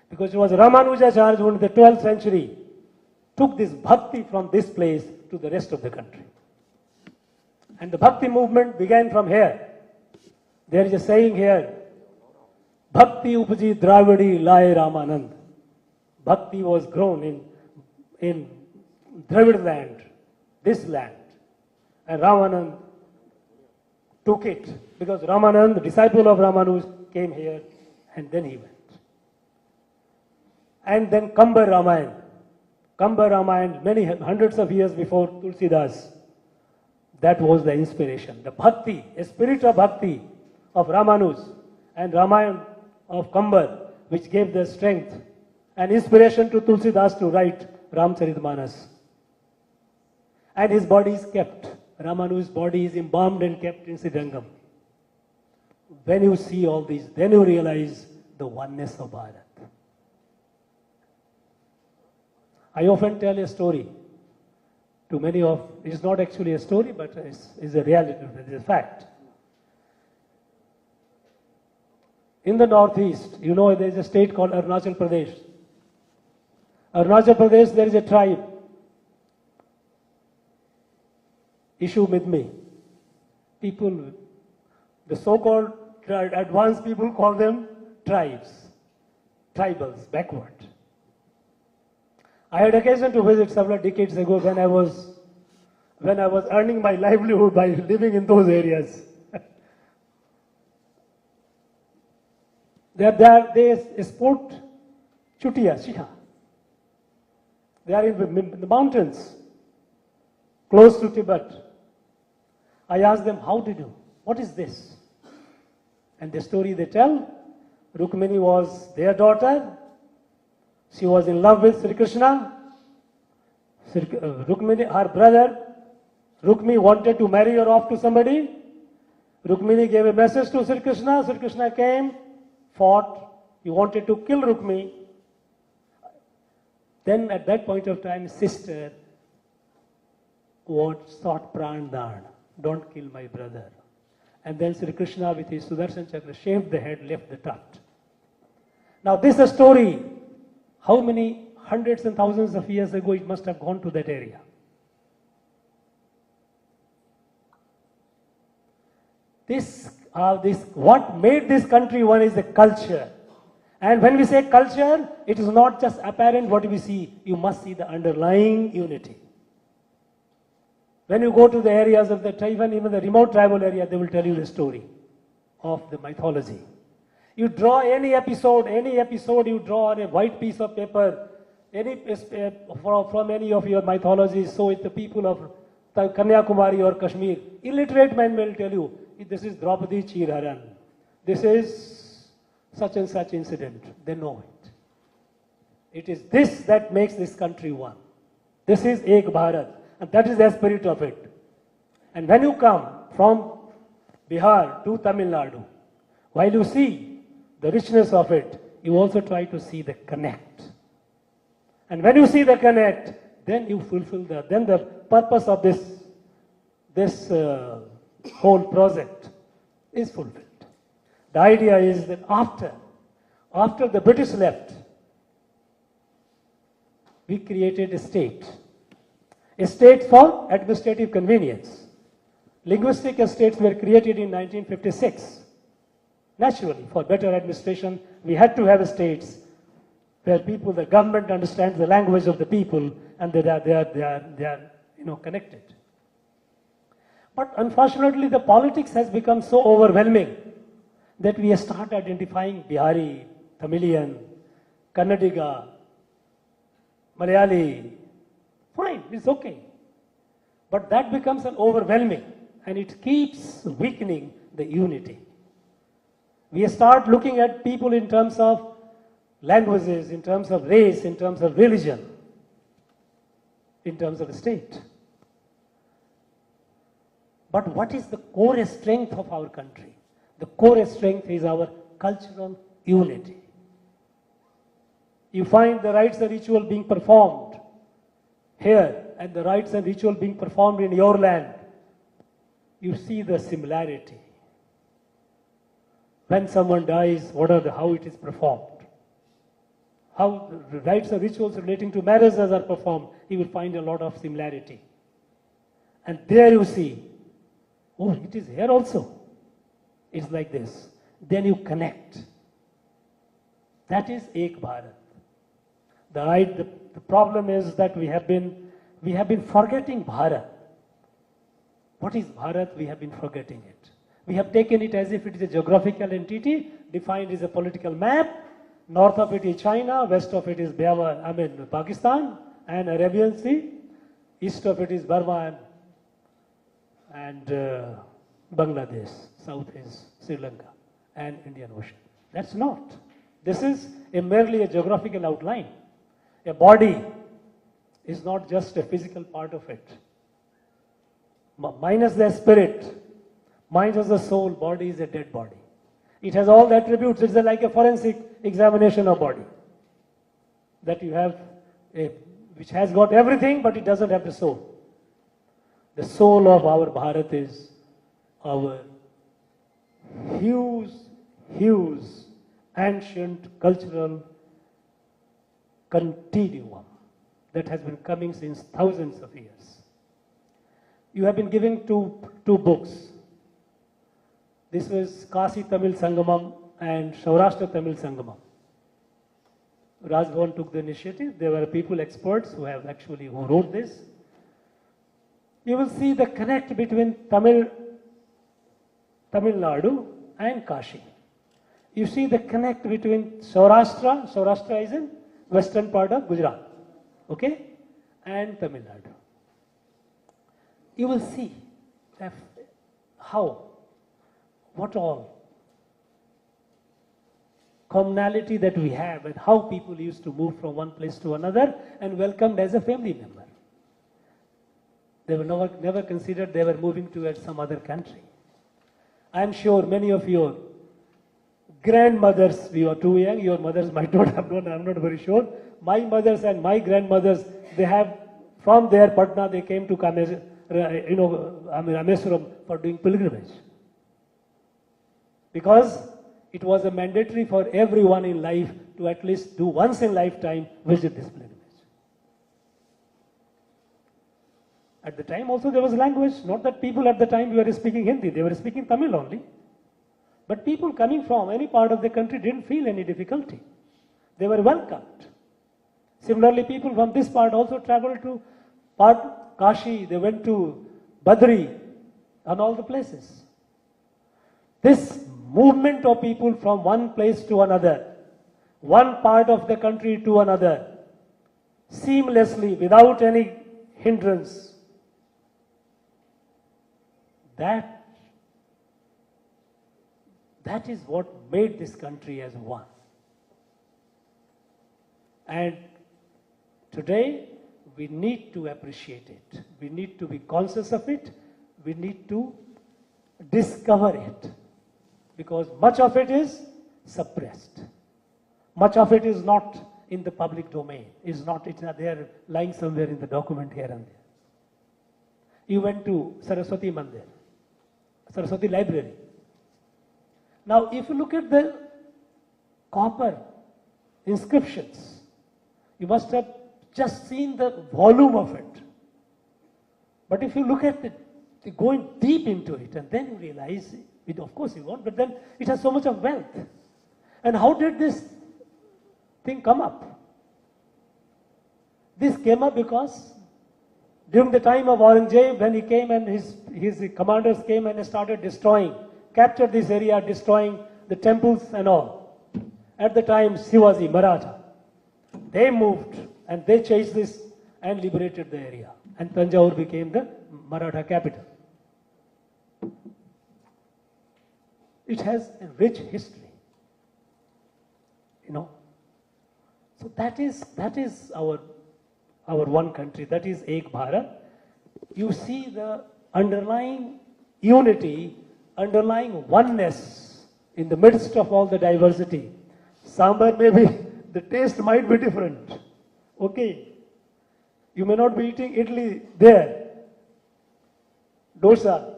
Because it was Ramanujacharya who in the 12th century took this bhakti from this place to the rest of the country. And the bhakti movement began from here. There is a saying here, Bhakti Upaji Dravidi Lai Ramanand. Bhakti was grown in Dravid land, this land. And Ramanand took it because Ramanand, the disciple of Ramanuj, came here and then he went. And then Kambar Ramayana, many hundreds of years before Tulsidas, that was the inspiration. The bhakti, a spirit of bhakti of Ramanuj and Ramayana of Kambar, which gave the strength and inspiration to Tulsidas to write Ramcharitmanas. And his body is kept. Ramanuj's body is embalmed and kept in Srirangam. When you see all these, then you realize the oneness of Bharat. I often tell a story to many of, it is not actually a story, but it's a reality, it is a fact. In the northeast, there is a state called Arunachal Pradesh. Arunachal Pradesh, there is a tribe, Ishu Midmi. People, the so-called advanced people call them tribes, tribals, backward. I had occasion to visit several decades ago when I was earning my livelihood by living in those areas. They sport chutiya, shiha. They are in the mountains, close to Tibet. I asked them, how did you? What is this? And the story they tell, Rukmini was their daughter. She was in love with Sri Krishna. Rukmini, her brother, Rukmini wanted to marry her off to somebody. Rukmini gave a message to Sri Krishna. Sri Krishna came, fought. He wanted to kill Rukmini. Then at that point of time, sister sought prandan. Don't kill my brother. And then Sri Krishna with his Sudarshan Chakra shaved the head, left the tuft. Now this is a story. How many hundreds and thousands of years ago it must have gone to that area? What made this country one is the culture. And when we say culture, it is not just apparent what we see. You must see the underlying unity. When you go to the areas of the tribe, even the remote tribal area, they will tell you the story of the mythology. You draw any episode you draw on a white piece of paper, from any of your mythologies, so it's the people of Kanyakumari or Kashmir. Illiterate man will tell you, this is Draupadi Chirharan. This is such and such incident. They know it. It is this that makes this country one. This is Ek Bharat. And that is the spirit of it. And when you come from Bihar to Tamil Nadu, while you see the richness of it, you also try to see the connect. And when you see the connect, then you fulfill then the purpose of this whole project is fulfilled. The idea is that after the British left, we created a state for administrative convenience. Linguistic estates were created in 1956. Naturally, for better administration, we had to have states where the government understands the language of the people and they are connected. But unfortunately, the politics has become so overwhelming that we start identifying Bihari, Tamilian, Kannadiga, Malayali. Fine, it's okay. But that becomes an overwhelming and it keeps weakening the unity. We start looking at people in terms of languages, in terms of race, in terms of religion, in terms of state. But what is the core strength of our country? The core strength is our cultural unity. You find the rites and ritual being performed here and the rites and ritual being performed in your land. You see the similarity. When someone dies, how it is performed. How the rites and rituals relating to marriages are performed, you will find a lot of similarity. And there you see, oh, it is here also. It's like this. Then you connect. That is Ek Bharat. The problem is that we have been forgetting Bharat. What is Bharat? We have been forgetting it. We have taken it as if it is a geographical entity, defined as a political map. North of it is China, west of it is Pakistan and Arabian Sea. East of it is Burma and Bangladesh. South is Sri Lanka and Indian Ocean. That's not. This is merely a geographical outline. A body is not just a physical part of it. Minus the spirit, minus the soul, body is a dead body. It has all the attributes. It's like a forensic examination of body. That you have, which has got everything, but it doesn't have the soul. The soul of our Bharat is our huge, ancient cultural continuum that has been coming since thousands of years. You have been giving two books. This was Kasi Tamil Sangamam and Saurashtra Tamil Sangamam. Rajbhavan took the initiative. There were people, experts who wrote this. You will see the connect between Tamil Nadu and Kashi. You see the connect between Saurashtra is in western part of Gujarat, okay, and Tamil Nadu. You will see what all commonality that we have and how people used to move from one place to another and welcomed as a family member. They were never considered they were moving towards some other country. I am sure many of your grandmothers, we are too young, your mothers might not have known, I'm not very sure. My mothers and my grandmothers, they have, from their Patna, they came to Ramesuram for doing pilgrimage. Because it was a mandatory for everyone in life to at least do once in lifetime visit this pilgrimage. At the time also there was language, not that people at the time were speaking Hindi, they were speaking Tamil only. But people coming from any part of the country didn't feel any difficulty. They were welcomed. Similarly, people from this part also traveled to Kashi, they went to Badri and all the places. This movement of people from one place to another, one part of the country to another, seamlessly, without any hindrance, that is what made this country as one. And today, we need to appreciate it. We need to be conscious of it. We need to discover it, because much of it is suppressed. Much of it is not in the public domain. It's not there lying somewhere in the document here and there. You went to Saraswati Mandir, Saraswati Library. Now, if you look at the copper inscriptions, you must have just seen the volume of it. But if you look at it, going deep into it, and then you realize, of course you won't, but then it has so much of wealth. And how did this thing come up? This came up because during the time of Aurangzeb, when he came and his commanders came and started destroying, captured this area, destroying the temples and all. At the time, Shivaji, Maratha, they moved and they chased this and liberated the area. And Tanjore became the Maratha capital. It has a rich history, you know. So that is our one country, that is Ek Bharat. You see the underlying unity, underlying oneness in the midst of all the diversity. Sambar maybe the taste might be different. Okay. You may not be eating idli there. Dosa.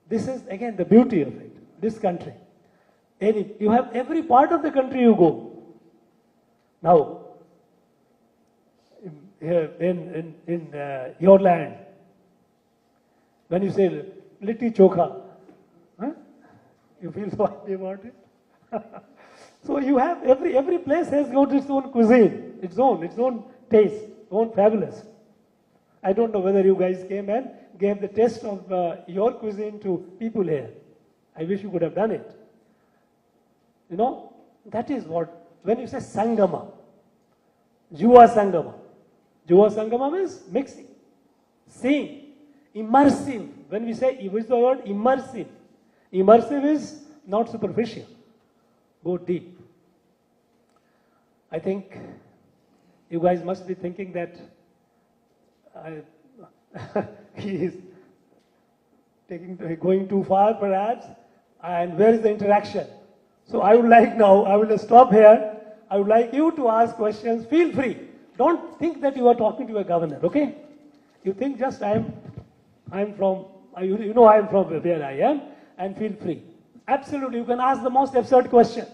This is again the beauty of it, this country. You have every part of the country you go. Now, in your land, when you say litti chokha, you feel so happy about it. So you have every place has got its own cuisine, its own taste, own fabulous. I don't know whether you guys came and gave the taste of your cuisine to people here. I wish you could have done it. You know, that is what, when you say Sangama, Juva Sangama means mixing, seeing, immersive. When we say, use the word immersive. Immersive is not superficial. Go deep. I think you guys must be thinking that he is going too far perhaps, and where is the interaction? So I would like now, I will stop here. I would like you to ask questions. Feel free. Don't think that you are talking to a governor, okay? You think just I'm from, you know I'm from where I am, and feel free. Absolutely, you can ask the most absurd question.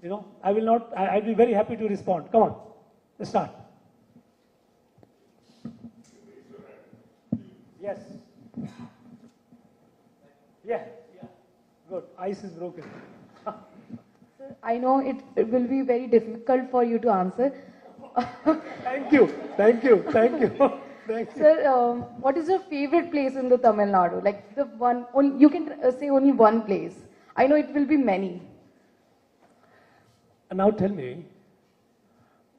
You know, I'll be very happy to respond. Come on, let's start. Yes. Yeah. Good. Ice is broken. Sir, I know it will be very difficult for you to answer. Thank you. Thank you. Sir, what is your favorite place in the Tamil Nadu? Like the one, you can say only one place. I know it will be many. Now tell me,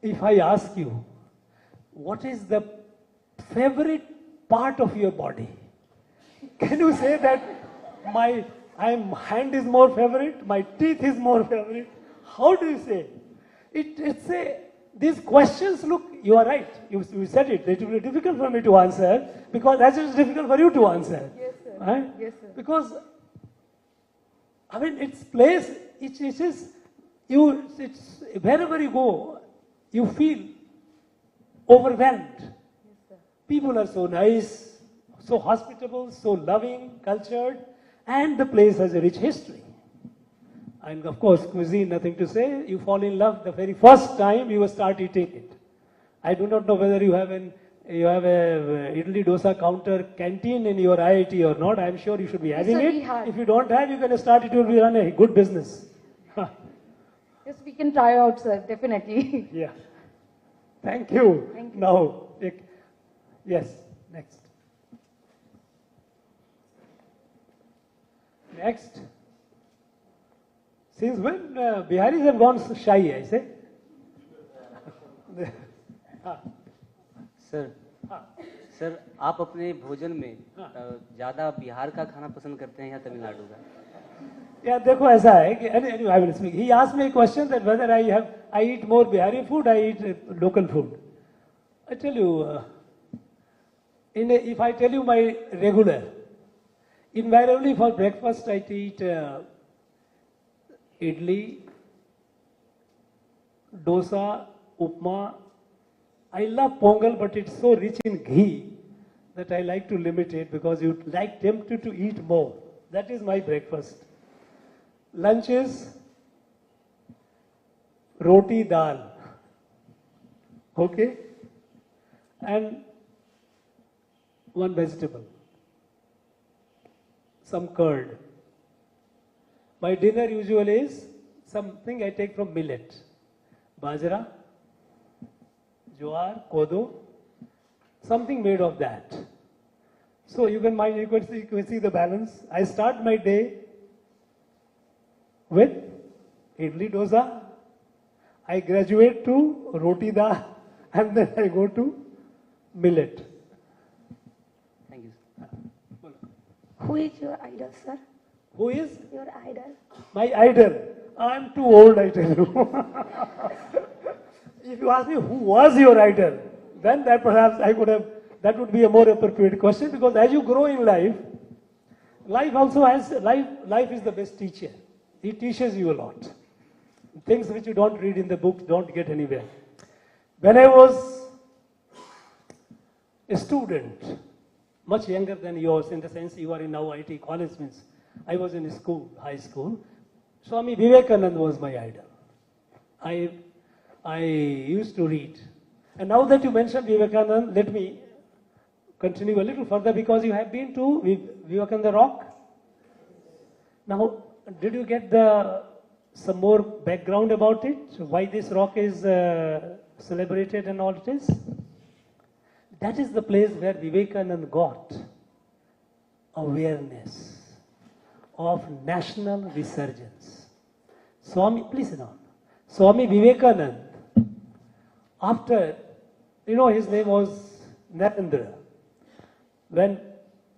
if I ask you, what is the favorite part of your body? Can you say that my hand is more favorite, my teeth is more favorite? How do you say? These questions look, you are right, you said it will be difficult for me to answer, because as it is difficult for you to answer. Yes, sir. Right? Yes, sir. Because, I mean, its place, wherever you go, you feel overwhelmed. Yes, sir. People are so nice, so hospitable, so loving, cultured, and the place has a rich history. And of course, cuisine, nothing to say. You fall in love the very first time you start eating it. I do not know whether you have a idli dosa counter canteen in your IIT or not. I am sure you should be having sir, it. If you don't have, you can start. It will be run a good business. Yes, we can try out, sir. Definitely. Yeah. Thank you. Thank you. Now, yes. Next. Next. Since when Biharis have gone so shy, I say? Sir आप अपने भोजन में ज्यादा बिहार का खाना पसंद करते हैं या तमिलनाडु का? Yeah, देखो ऐसा है कि anyway, I will speak. He asked me a question that whether I eat more Bihari food, I eat local food. I tell you, if I tell you my regular, Invariably for breakfast I eat idli, dosa, upma. I love pongal, but it's so rich in ghee that I like to limit it because you like tempted to eat more. That is my breakfast. Lunch is roti dal. Okay? And one vegetable. Some curd. My dinner usually is something I take from millet. Bajra, jowar, kodo, something made of that. So you can see the balance. I start my day with idli dosa. I graduate to roti dal and then I go to millet. Thank you. Who is your idol, sir? Who is? Your idol. My idol. I'm too old, I tell you. If you ask me who was your idol, then that perhaps I could have, that would be a more appropriate question, because as you grow in life, life is the best teacher. It teaches you a lot. Things which you don't read in the books don't get anywhere. When I was a student, much younger than yours, in the sense you are in now IT college means, I was in school, high school. Swami Vivekananda was my idol. I used to read. And now that you mentioned Vivekananda, let me continue a little further, because you have been to Vivekananda Rock. Now, did you get some more background about it? Why this rock is celebrated and all it is? That is the place where Vivekananda got awareness of national resurgence. Swami, please sit down. Swami Vivekananda, after, his name was Narendra. When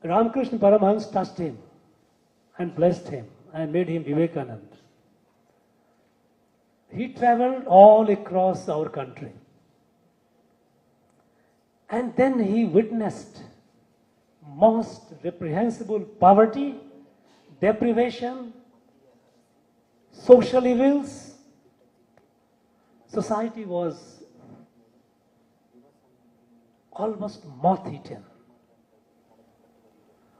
Ramakrishna Paramahans touched him and blessed him and made him Vivekananda, he traveled all across our country. And then he witnessed most reprehensible poverty, deprivation, social evils. Society was almost moth-eaten.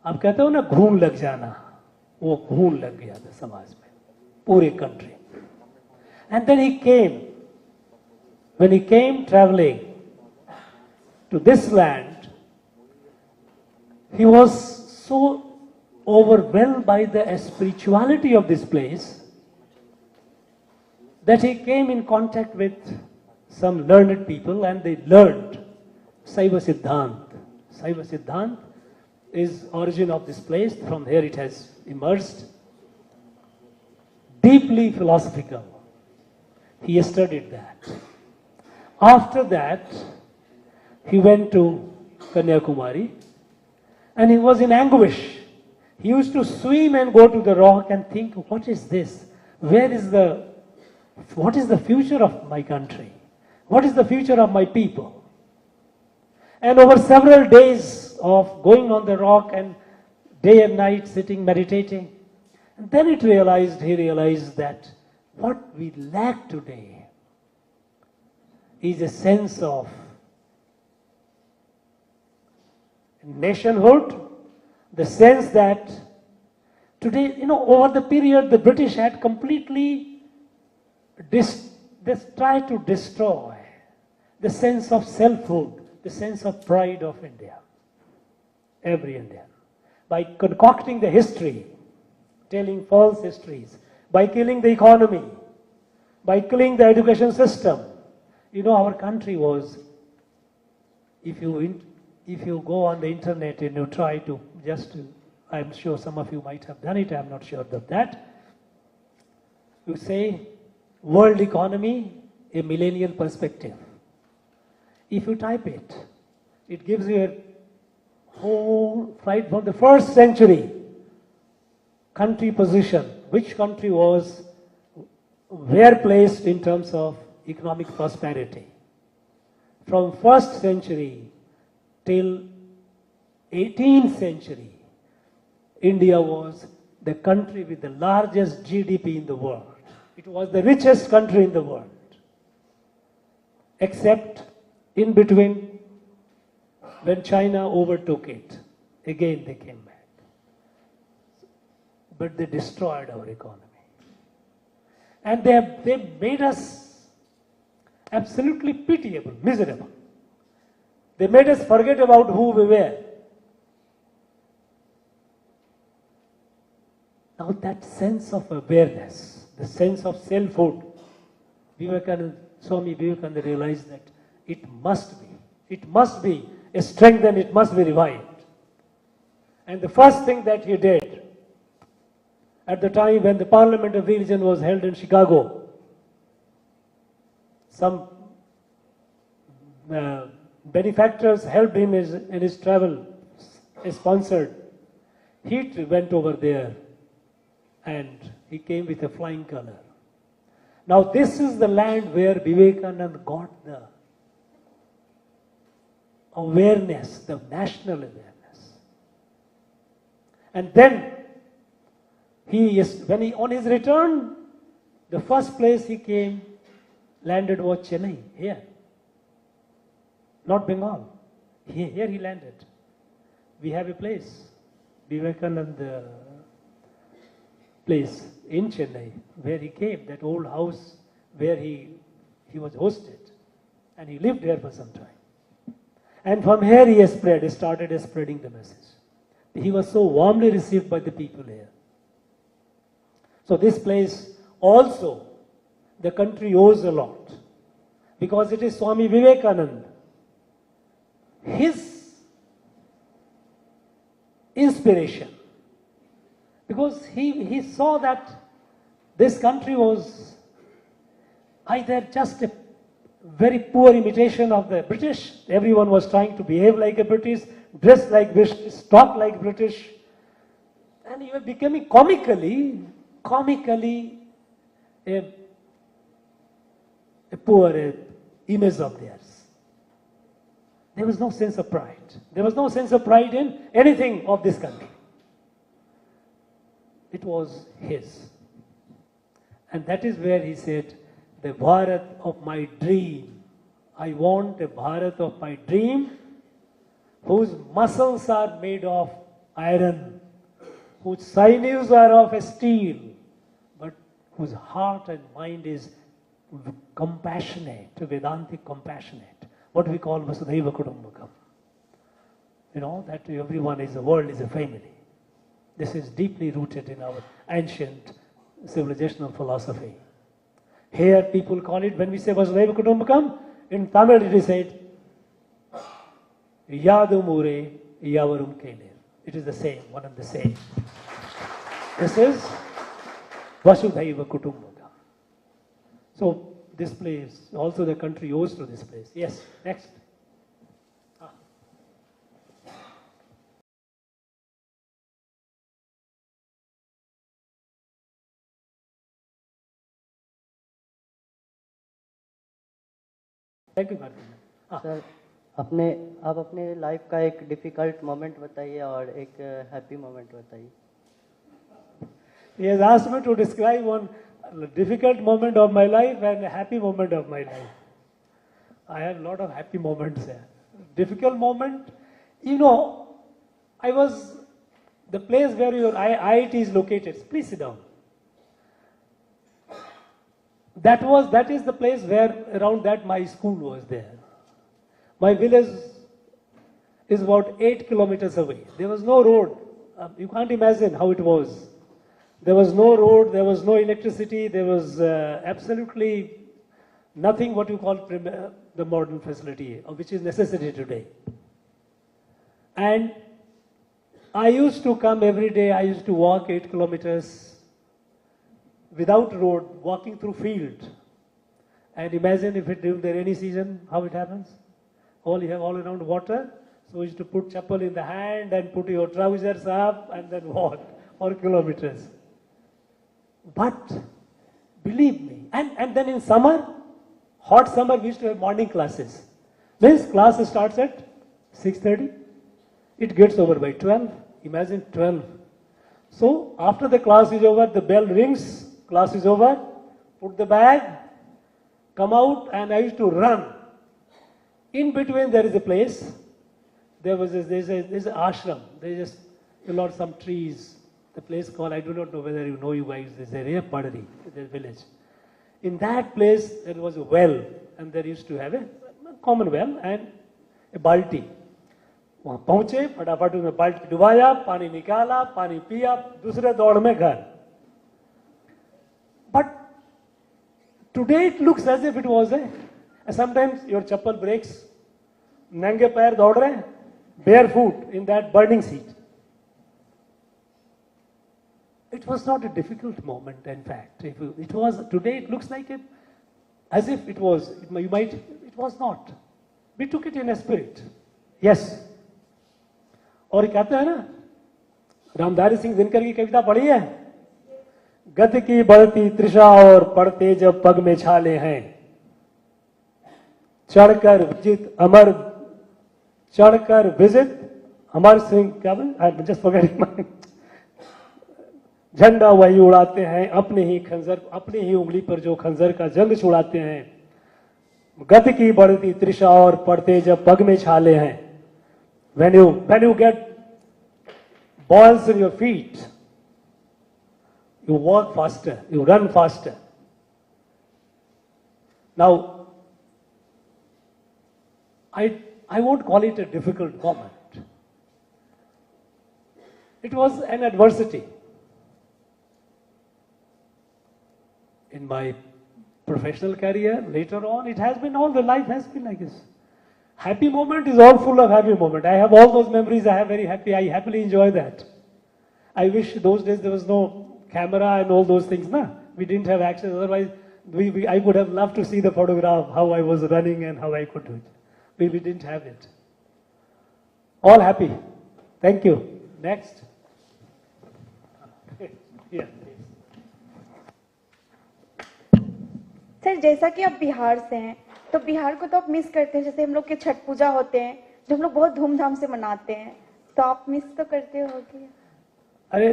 अब कहते हो ना घून लग जाना, वो घून लग गया था समाज में, पूरे country. And then he came, when he came traveling to this land, he was so overwhelmed by the spirituality of this place that he came in contact with some learned people and they learned Saiva Siddhant. Saiva Siddhant is origin of this place, from here it has emerged. Deeply philosophical. He studied that. After that, he went to Kanyakumari and he was in anguish. He used to swim and go to the rock and think, what is this? What is the future of my country? What is the future of my people? And over several days of going on the rock and day and night sitting, meditating, and then he realized that what we lack today is a sense of nationhood, the sense that today, over the period, the British had completely tried to destroy the sense of selfhood, the sense of pride of India, every Indian, by concocting the history, telling false histories, by killing the economy, by killing the education system. Our country was, if you go on the internet and you try to I'm sure some of you might have done it, I'm not sure of that. You say, world economy, a millennial perspective. If you type it, it gives you a whole, right from the first century, country position, which country was where placed in terms of economic prosperity. From 1st century till 18th century, India was the country with the largest GDP in the world. It was the richest country in the world. Except in between, when China overtook it, again they came back. But they destroyed our economy. And they made us absolutely pitiable, miserable. They made us forget about who we were. Now that sense of awareness, the sense of selfhood, Swami Vivekananda realized that it must be strengthened, it must be revived. And the first thing that he did, at the time when the Parliament of Religion was held in Chicago, some benefactors helped him in his travel, sponsored. He went over there and he came with a flying color. Now this is the land where Vivekananda got the awareness, the national awareness. And then on his return, the first place he landed was Chennai, here. Not Bengal. Here he landed. We have a place, Vivekananda place in Chennai, where he came, that old house where he was hosted. And he lived there for some time. And from here he started spreading the message. He was so warmly received by the people here. So this place also, the country owes a lot. Because it is Swami Vivekananda, his inspiration. Because he saw that this country was either just a very poor imitation of the British. Everyone was trying to behave like a British, dress like British, talk like British. And he was becoming comically a poor image of theirs. There was no sense of pride. There was no sense of pride in anything of this country. It was his. And that is where he said, the Bharat of my dream. I want a Bharat of my dream whose muscles are made of iron, whose sinews are of steel, but whose heart and mind is compassionate, Vedantic compassionate. What we call Vasudhaiva Kutumbakam. You know, that everyone is, the world is a family. This is deeply rooted in our ancient civilizational philosophy. Here people call it, when we say Vasudhaiva Kutumbakam, in Tamil it is said, Yadumure Yavarum Kelir. It is the same, one and the same. This is Vasudhaiva Kutumbakam. So this place, also the country owes to this place. Yes, next. Thank you, Martin. Sir आप अपने life का एक difficult moment बताइए और एक happy moment बताइए. He has asked me to describe one difficult moment of my life and a happy moment of my life. I have a lot of happy moments there. Difficult moment, you know, I was the place where your IIT is located. Please sit down. That is the place where around that my school was there. My village is about 8 kilometers away. There was no road. You can't imagine how it was. There was no road, there was no electricity, there was absolutely nothing what you call the modern facility, which is necessary today. And I used to come every day, I used to walk 8 kilometers without road, walking through field. And imagine if during the rainy season, how it happens. You have all around water. So you used to put chappal in the hand and put your trousers up and then walk for kilometers. But believe me, and then in summer, hot summer, we used to have morning classes. Means class starts at 6:30. It gets over by 12. Imagine 12. So after the class is over, the bell rings, class is over, put the bag, come out, and I used to run. In between there is a place, there's an ashram, there's just a lot some trees, the place called, I do not know whether you guys, there's a rare Padari, the village. In that place there was a well, and there used to have a common well and a balti. वहां पहुंचे, फटाफट उसमें बाल्टी डुबाया, पानी निकाला, पानी पिया, दूसरे दौड़ में घर. But today it looks as if it was sometimes your chappal breaks, नंगे पैर दौड़ रहे हैं, barefoot in that burning heat. It was not a difficult moment, in fact. It was, today it looks like as if it was, it was not. We took it in a spirit. Yes. और कहते हैं ना, रामधारी सिंह दिनकर की कविता पढ़ी है, गति की बढ़ती तृषा और पड़ते जब पग में छाले हैं, चढ़कर विजित अमर सिंह, क्या बोले, जस्ट फॉरगेटिंग, झंडा वही उड़ाते हैं, अपने ही खंजर, अपनी ही उंगली पर जो खंजर का जंग छुड़ाते हैं, गति की बढ़ती तृषा और पड़ते जब पग में छाले हैं. When you get balls in your feet, you walk faster, you run faster. Now, I won't call it a difficult moment. It was an adversity. In my professional career, later on, it has been, all the life has been like this. Happy moment is all full of happy moment. I have all those memories. I have very happy. I happily enjoy that. I wish those days there was no camera and all those things. Nah, we didn't have access. Otherwise, I would have loved to see the photograph, how I was running and how I could do it. We didn't have it. All happy. Thank you. Next. Yeah. Sir, जैसा कि आप बिहार से हैं, तो बिहार को तो आप miss करते हैं. जैसे हम लोग के छठ पूजा होते हैं, जो हम लोग बहुत धूमधाम से मनाते हैं, तो आप मिस तो करते होगे. अरे,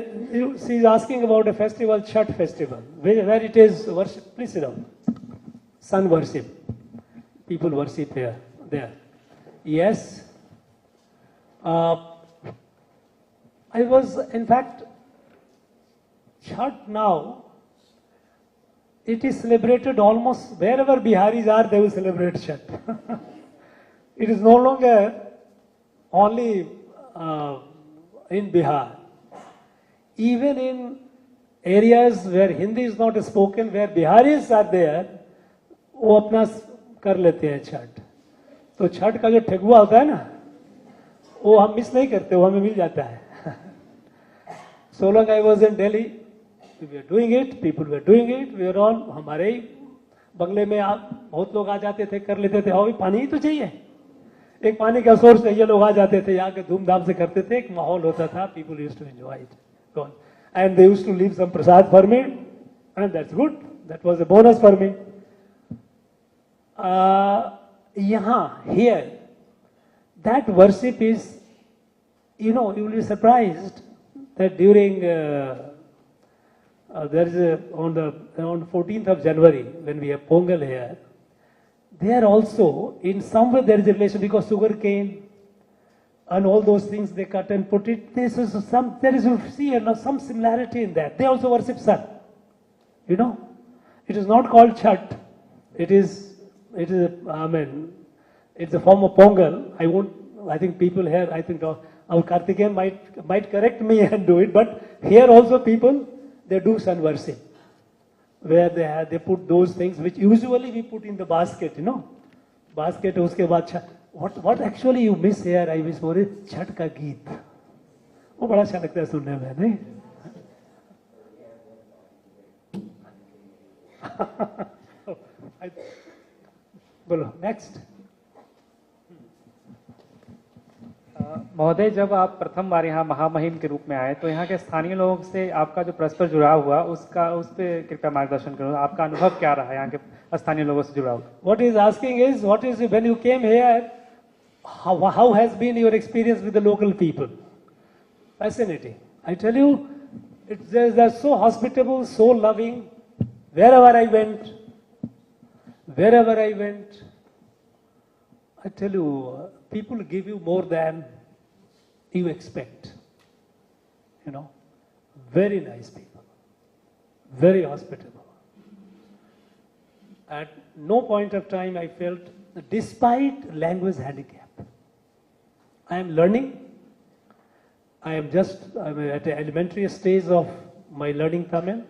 she is asking about a festival, Chhat festival, where it is worship. Please sit down. Sun worship. People worship here, there. Yes. I was, in fact, Chhat now, it is celebrated almost wherever Biharis are, they will celebrate Chhat. It is no longer only in Bihar. Even in areas where Hindi is not spoken, where Biharis are there, वो अपना कर लेते हैं छठ. तो छठ का जो ठेकुआ होता है ना, वो हम मिस नहीं करते, वो हमें मिल जाता है. So long I was in Delhi, we were doing it, people were doing it, we were all, हमारे ही बंगले में बहुत लोग आ जाते थे, कर लेते थे. और पानी ही तो चाहिए, एक पानी का सोर्स चाहिए, लोग आ जाते थे, यहाँ के धूमधाम से करते थे, एक माहौल होता था, people used to enjoy it. And they used to leave some prasad for me, and that's good, that was a bonus for me. Here, that worship is, you know, you will be surprised that during, there is on the 14th of January, when we have Pongal here, there also, in some way there is a relation, because sugar cane and all those things they cut and put it, there is some similarity in that. They also worship sun. You know, it is not called Chhat. It is I mean, it's a form of Pongal. I think people here, I think our Kartikeyan might correct me and do it, but here also people, they do sun worship, where they put those things which usually we put in the basket, you know, basket. Uske baad what actually you miss here, I miss more Chhat ka geet. वो बड़ा अच्छा लगता है सुनने में, नहीं? बोलो, next. महोदय, जब आप प्रथम बार यहाँ महामहिम के रूप में आए, तो यहाँ के स्थानीय लोगों से आपका जो परस्पर जुड़ाव हुआ, उस पे कृपया मार्गदर्शन करो. आपका अनुभव क्या रहा यहाँ के स्थानीय लोगों से जुड़ाव? What is asking is, what is when you came here, how has been your experience with the local people? Fascinating. I tell you, they're so hospitable, so loving. Wherever I went, I tell you, people give you more than you expect. You know, very nice people, very hospitable. At no point of time I felt, despite language handicap, I am learning. I'm at the elementary stage of my learning Tamil.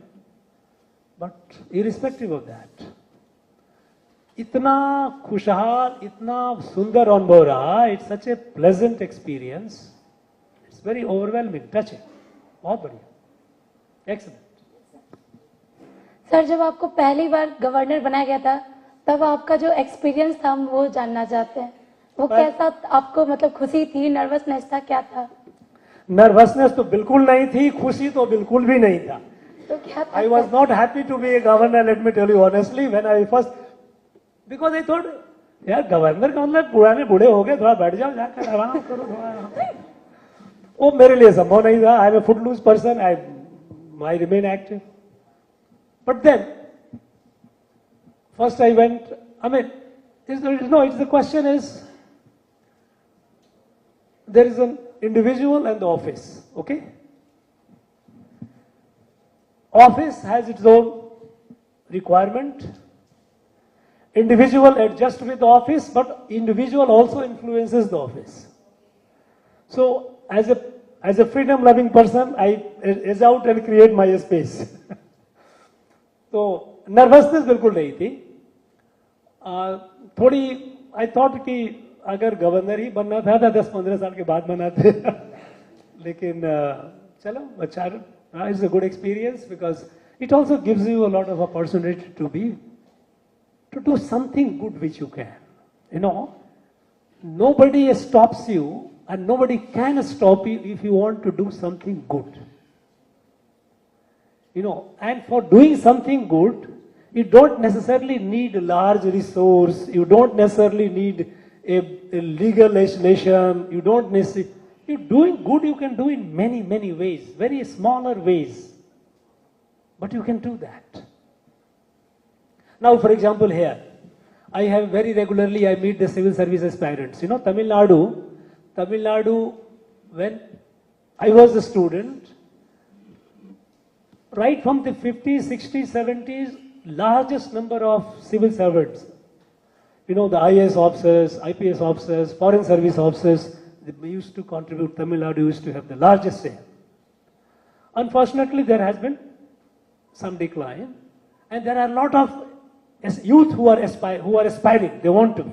But irrespective of that, इतना खुशहाल, इतना सुंदर अनुभव रहा. It's such a pleasant experience. It's very overwhelming, touching. बहुत बढ़िया. Excellent. Sir, जब आपको पहली बार गवर्नर बनाया गया था, तब आपका जो एक्सपीरियंस था हम वो जानना चाहते हैं. वो कैसा आपको, मतलब खुशी थी, नर्वसनेस था, क्या था? नर्वसनेस तो बिल्कुल नहीं थी, खुशी तो बिल्कुल भी नहीं था. तो क्या था? I was not happy to be a governor, let me tell you honestly, when I first, because I thought, यार गवर्नर का मतलब पुराने बूढ़े हो गए, थोड़ा बैठ जाओ, जाकर आराम करो थोड़ा. वो मेरे लिए संभव नहीं था. I am a footloose person. I remain active. But then, first I went. I mean, the question is, there is an individual and the office. Okay. Office has its own requirement. Individual adjusts with the office, but individual also influences the office. So, as a freedom-loving person, I is out and create my space. तो nervousness बिल्कुल नहीं थी. थोड़ी I thought कि अगर governor ही बनना था 10-15 साल के बाद बनाते. लेकिन चलो अच्छा. It's a good experience because it also gives you a lot of opportunity to do something good which you can. You know, nobody stops you and nobody can stop you if you want to do something good. You know, and for doing something good, you don't necessarily need a large resource, you don't necessarily need a legal legislation, you don't necessarily, you're doing good you can do in many, many ways, very smaller ways, but you can do that. Now, for example, here, I have very regularly, I meet the civil service aspirants. You know, Tamil Nadu, when I was a student, right from the 50s, 60s, 70s, largest number of civil servants, you know, the IAS officers, IPS officers, foreign service officers, they used to contribute. Tamil Nadu used to have the largest share. Unfortunately, there has been some decline, and there are a lot of youth who are aspiring, they want to be.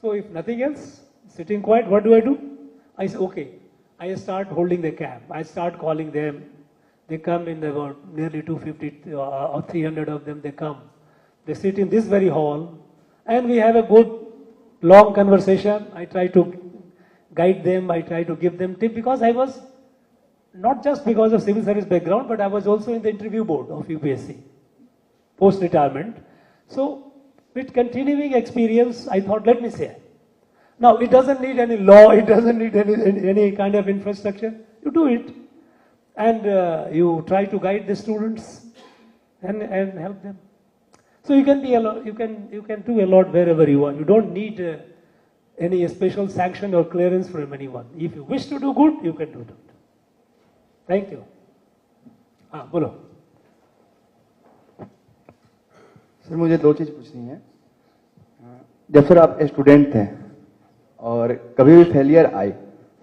So if nothing else, sitting quiet, what do? I say, okay, I start holding the camp. I start calling them. They come in about nearly 250 or 300 of them, they come. They sit in this very hall, and we have a good long conversation. I try to guide them, I try to give them tips, because I was, not just because of civil service background, but I was also in the interview board of UPSC, post-retirement. So, with continuing experience, I thought, let me say. Now, it doesn't need any law, it doesn't need any kind of infrastructure. You do it, and you try to guide the students and help them. So you can be a lot, you can do a lot wherever you want. You don't need any special sanction or clearance from anyone. If you wish to do good, you can do it. Thank you. बोलो. Sir मुझे दो चीज़ पूछनी है. जब sir आप student थे और कभी भी फेलियर आई,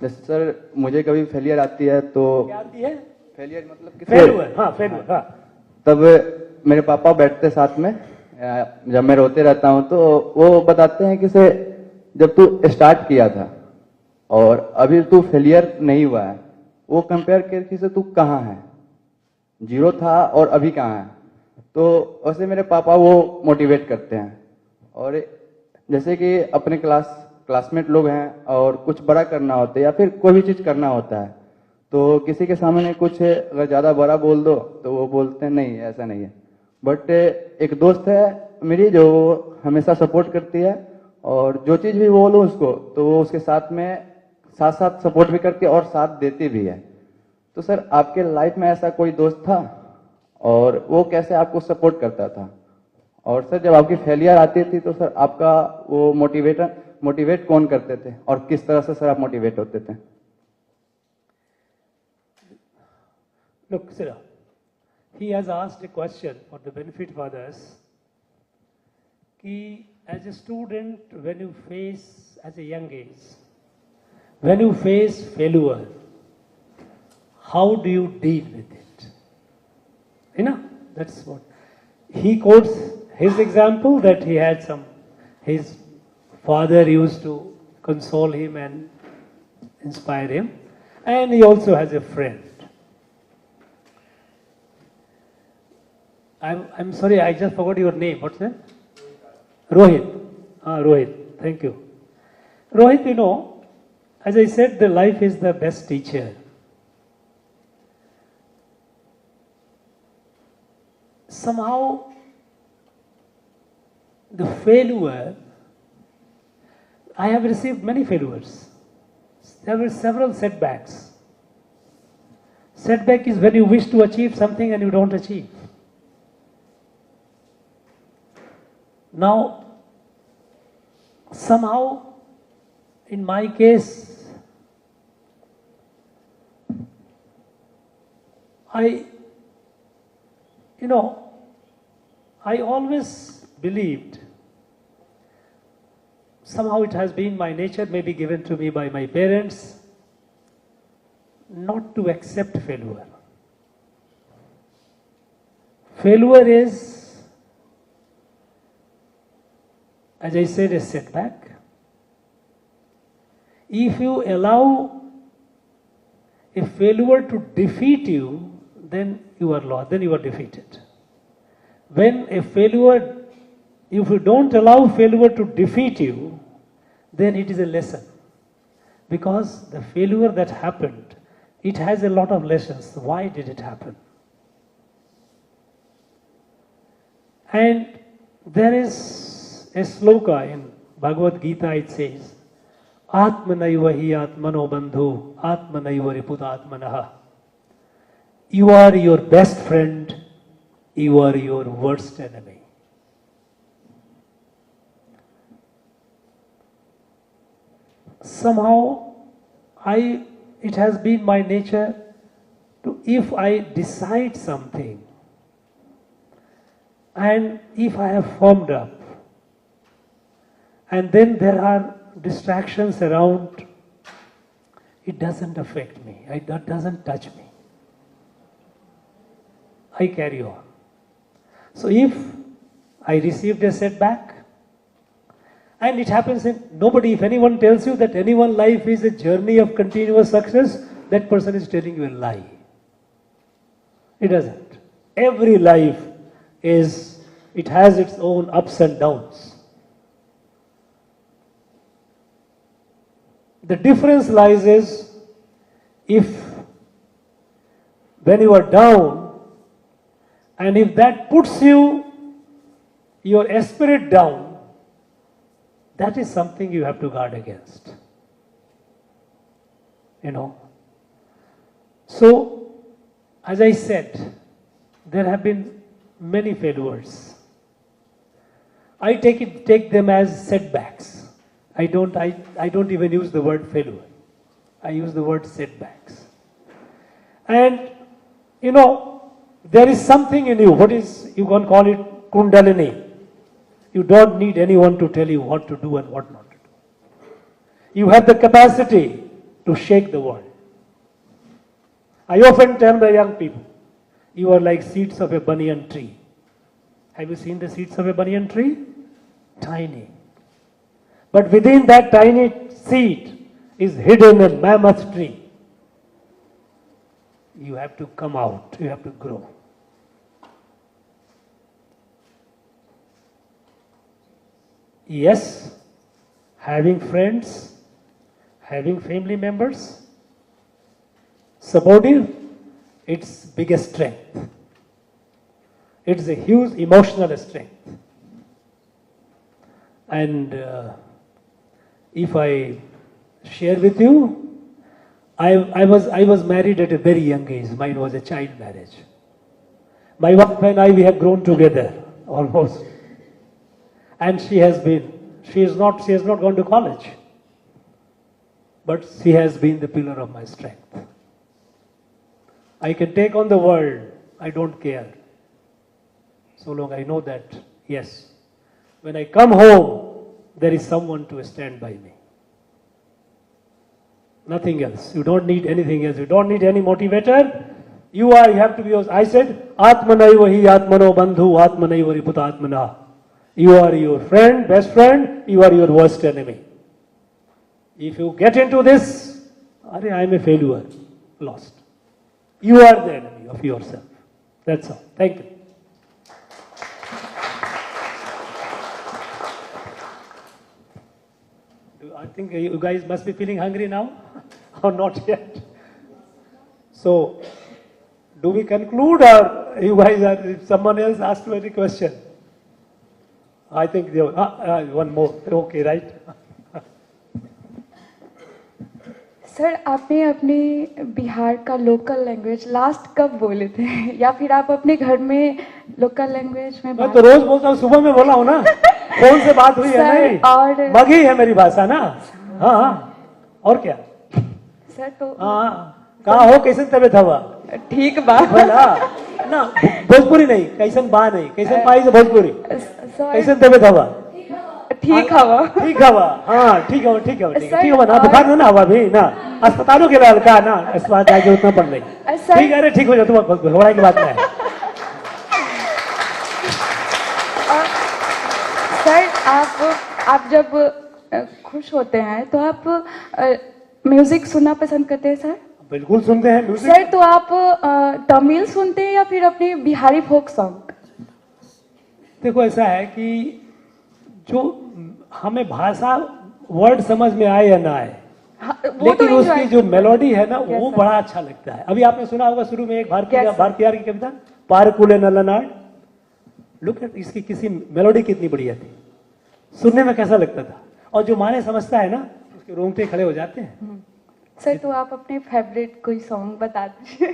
जैसे सर मुझे कभी फेलियर आती है तो क्या आती है? फेलियर मतलब कि फेलियर. तब मेरे पापा बैठते साथ में, जब मैं रोते रहता हूं तो वो बताते हैं कि से जब तू स्टार्ट किया था और अभी तू फेलियर नहीं हुआ है, वो कंपेयर करके से तू कहाँ है, जीरो था और अभी कहाँ है. तो वैसे मेरे पापा वो मोटिवेट करते हैं. और जैसे कि अपने क्लासमेट लोग हैं और कुछ बड़ा करना होता है या फिर कोई भी चीज करना होता है, तो किसी के सामने कुछ अगर ज्यादा बड़ा बोल दो तो वो बोलते हैं नहीं ऐसा नहीं है. बट एक दोस्त है मेरी जो हमेशा सपोर्ट करती है, और जो चीज भी बोलो उसको तो वो उसके साथ में साथ सपोर्ट भी करती है और साथ देती भी है. तो सर आपके लाइफ में ऐसा कोई दोस्त था और वो कैसे आपको सपोर्ट करता था? और सर जब आपकी फेलियर आती थी तो सर आपका वो मोटिवेट कौन करते थे और किस तरह से सर आप मोटिवेट होते थे? Look, sir, he has asked a question for the benefit of others. Ki, as a student, when you face, as a young age, when you face failure, how do you deal with it? You know, that's what. He quotes his example that he had his father used to console him and inspire him, and he also has a friend. I'm sorry, I just forgot your name. What's that? Rohit. Rohit. Thank you. Rohit, you know, as I said, the life is the best teacher. Somehow, the failure, I have received many failures. There were several setbacks. Setback is when you wish to achieve something and you don't achieve. Now, somehow, in my case, I always believed, somehow it has been my nature, maybe given to me by my parents, not to accept failure. Failure is, as I said, a setback. If you allow a failure to defeat you, then you are lost, then you are defeated. When a failure, if you don't allow failure to defeat you, then it is a lesson. Because the failure that happened, it has a lot of lessons. Why did it happen? And there is a sloka in Bhagavad Gita, it says, Atmanaiva hi atmano bandhu, atmanaiva riputatmanaha. You are your best friend, you are your worst enemy. Somehow, it has been my nature to, if I decide something, and if I have formed up, and then there are distractions around, it doesn't affect me, it doesn't touch me. I carry on. So if I received a setback, and it happens in nobody, if anyone tells you that anyone's life is a journey of continuous success, that person is telling you a lie. It doesn't. Every life it has its own ups and downs. The difference lies is, if when you are down, and if that puts your spirit down, that is something you have to guard against. So, as I said, there have been many failures. I take them as setbacks. I don't even use the word failure. I use the word setbacks. And, there is something in you, you can call it Kundalini. You don't need anyone to tell you what to do and what not to do. You have the capacity to shake the world. I often tell the young people, you are like seeds of a banyan tree. Have you seen the seeds of a banyan tree? Tiny. But within that tiny seed is hidden a mammoth tree. You have to come out, you have to grow. Yes, having friends, having family members, supportive, it's biggest strength. It's a huge emotional strength. And if I share with you, I was married at a very young age. Mine was a child marriage. My wife and I, we have grown together almost. And she has not gone to college. But she has been the pillar of my strength. I can take on the world. I don't care. So long I know that, yes, when I come home, there is someone to stand by me. Nothing else. You don't need anything else. You don't need any motivator. You have to be yours. I said, Atmanaiva hi Atmano Bandhu, Atmanaiva Riputa Atmana. You are your friend, best friend, you are your worst enemy. If you get into this, I am a failure, lost. You are the enemy of yourself. That's all. Thank you. I think you guys must be feeling hungry now, or not yet. So, do we conclude, or you guys if someone else asks you any question? I think one more. Okay, right? Sir आपने अपने बिहार का local language last कब बोले थे या फिर आप अपने घर में लोकल लैंग्वेज में मैं तो रोज बोलता हूँ, सुबह में बोला हूँ ना, फोन से बात हुई है नहीं, और मगी है मेरी भाषा ना। हाँ, और क्या सर? तो कहाँ हो, कैसन तबियत हवा? ठीक बा ना, भोजपुरी नहीं, कैसन बा नहीं, कैसन पाई से भोजपुरी, कैसन तबियत हवा? ठीक हवा, ठीक हवा, हाँ ठीक हवा, ठीक हवा, ठीक हवा ना, बुखार ना हवा भी ना, अस्पतालों के लिए हल्का ना, अस्पताल जाके उतना पड़ नहीं, ठीक है, अरे ठीक हो जाए, तुम घबराने की बात नहीं है। सर आप जब खुश होते हैं तो आप म्यूजिक सुनना पसंद करते हैं सर? बिल्कुल सुनते हैं म्यूजिक। सर तो आप तमिल सुनते हैं या फिर अपने बिहारी फोक सॉन्ग? देखो ऐसा है कि जो हमें भाषा वर्ड समझ में आए या ना आए, लेकिन तो उसकी जो मेलोडी है ना वो बड़ा अच्छा लगता है। अभी आपने सुना होगा शुरू में एक भारतीयार की कविता, पारकुले नलनाड। लुक एट, इसकी किसी मेलोडी कितनी बढ़िया थी, सुनने में कैसा लगता था, और जो माने समझता है ना उसके रोंगटे खड़े हो जाते हैं। सर तो आप अपने फेवरेट कोई सॉन्ग बता दीजिए।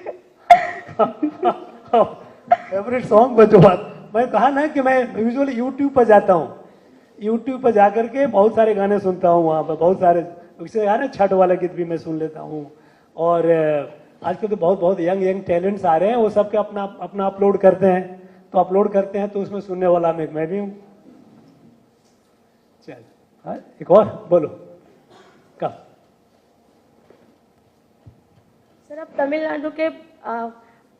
फेवरेट सॉन्ग बचो बात, मैं कहा ना कि मैं यूजुअली यूट्यूब पर जाता हूँ, यूट्यूब पर जाकर के बहुत सारे गाने सुनता हूँ, वहाँ पर बहुत सारे यार छठ वाला गीत भी मैं सुन लेता हूँ। और आजकल तो बहुत यंग टैलेंट्स आ रहे हैं, वो सबके अपना अपलोड करते हैं, तो अपलोड करते हैं तो उसमें सुनने वाला मैं भी हूँ। चल एक और बोलो। कब? सर आप तमिलनाडु के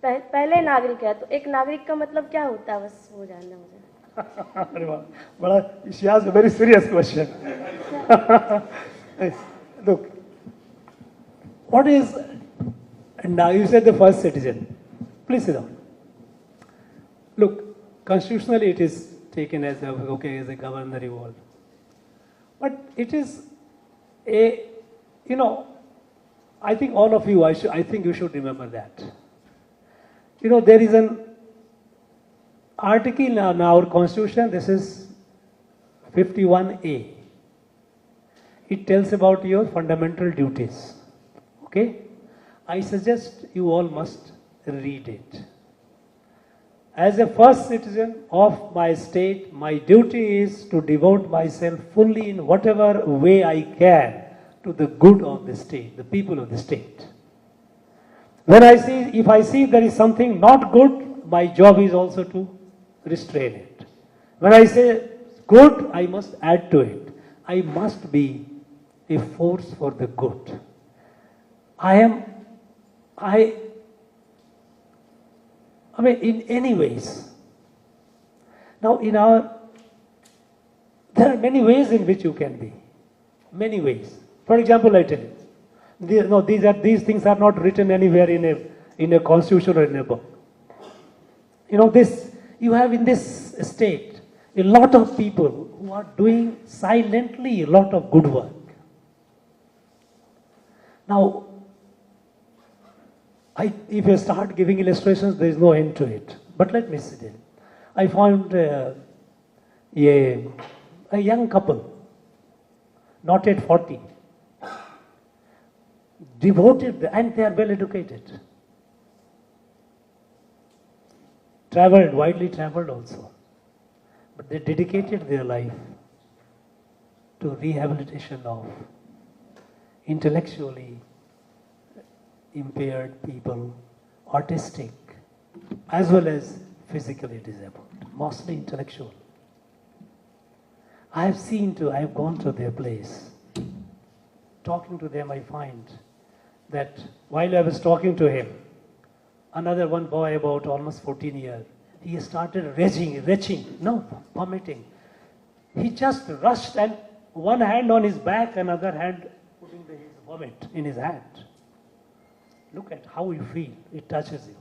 पहले नागरिक है, तो एक नागरिक का मतलब क्या होता है, बस वो जानना मुझे। अरे वाह, बड़ा issues, very serious question. Look, what is, and now you said the first citizen. Please sit down. Look, constitutionally it is taken as as a governor evolved. But it is I think all of you, I think you should remember that. There is an article in our constitution, this is 51A. It tells about your fundamental duties. Okay? I suggest you all must read it. As a first citizen of my state, my duty is to devote myself fully in whatever way I can to the good of the state, the people of the state. If I see there is something not good, my job is also to restrain it. When I say good, I must add to it. I must be a force for the good. I mean, in any ways. Now, there are many ways in which you can be. Many ways. For example, I tell you, these things are not written anywhere in a constitution or in a book. You have in this state a lot of people who are doing silently a lot of good work. Now, if I start giving illustrations, there is no end to it. But let me sit in. I found a young couple, not yet 40. devoted, and they are well educated. Traveled, widely traveled also. But they dedicated their life to rehabilitation of intellectually impaired people, autistic, as well as physically disabled, mostly intellectual. I have gone to their place. Talking to them, I find that while I was talking to him, another one boy about almost 14 years, he started vomiting. He just rushed and one hand on his back, another hand putting his vomit in his hand. Look at how you feel, it touches you.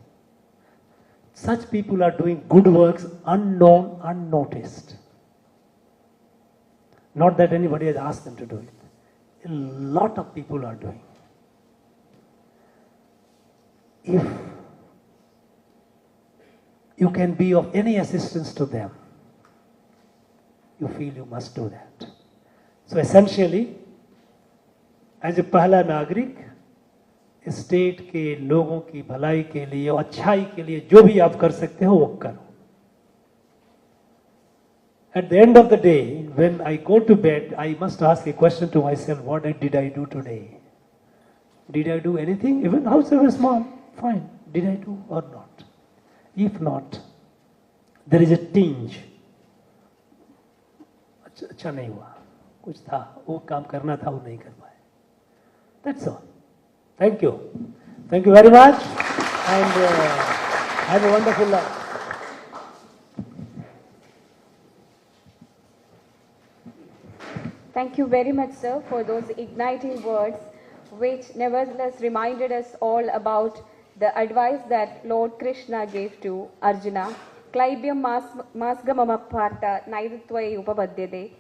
Such people are doing good works unknown, unnoticed. Not that anybody has asked them to do it. A lot of people are doing. If you can be of any assistance to them, you feel you must do that. So essentially, as a पहला नागरिक, state के लोगों की भलाई के लिए और अच्छाई के लिए जो भी आप कर सकते हो वो करो. At the end of the day, when I go to bed, I must ask a question to myself, what did I do today? Did I do anything, even however small? Fine. Did I do or not? If not, there is a tinge. अच्छा नहीं हुआ, कुछ था, वो काम करना था, वो नहीं कर पाए. That's all. Thank you. Thank you very much, and have a wonderful life. Thank you very much, sir, for those igniting words, which nevertheless reminded us all about the advice that Lord Krishna gave to Arjuna. Klaibyam masgamamaparta naidutvaye upapadyade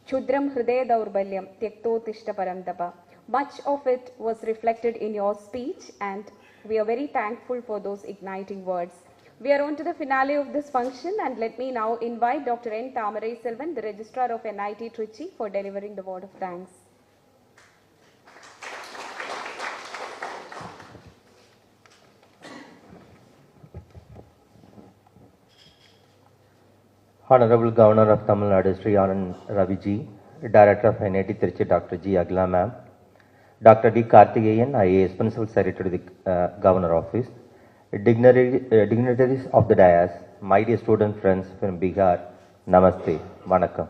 chudram hridaya daurbalyam tyaktotishta parantapa. Much of it was reflected in your speech, and we are very thankful for those igniting words. We are on to the finale of this function, and let me now invite Dr. N. Thamarai Selvan, the Registrar of NIT Trichy, for delivering the word of thanks. Honorable Governor of Tamil Nadu, Sri R.N. Ravi ji, Director of NIT Trichy, Dr. G. Agla ma'am, Dr. D. Karthikeyan, IAS, Principal Secretary to the Governor Office, dignitaries of the dais, my dear student friends from Bihar, Namaste, Vanakkam.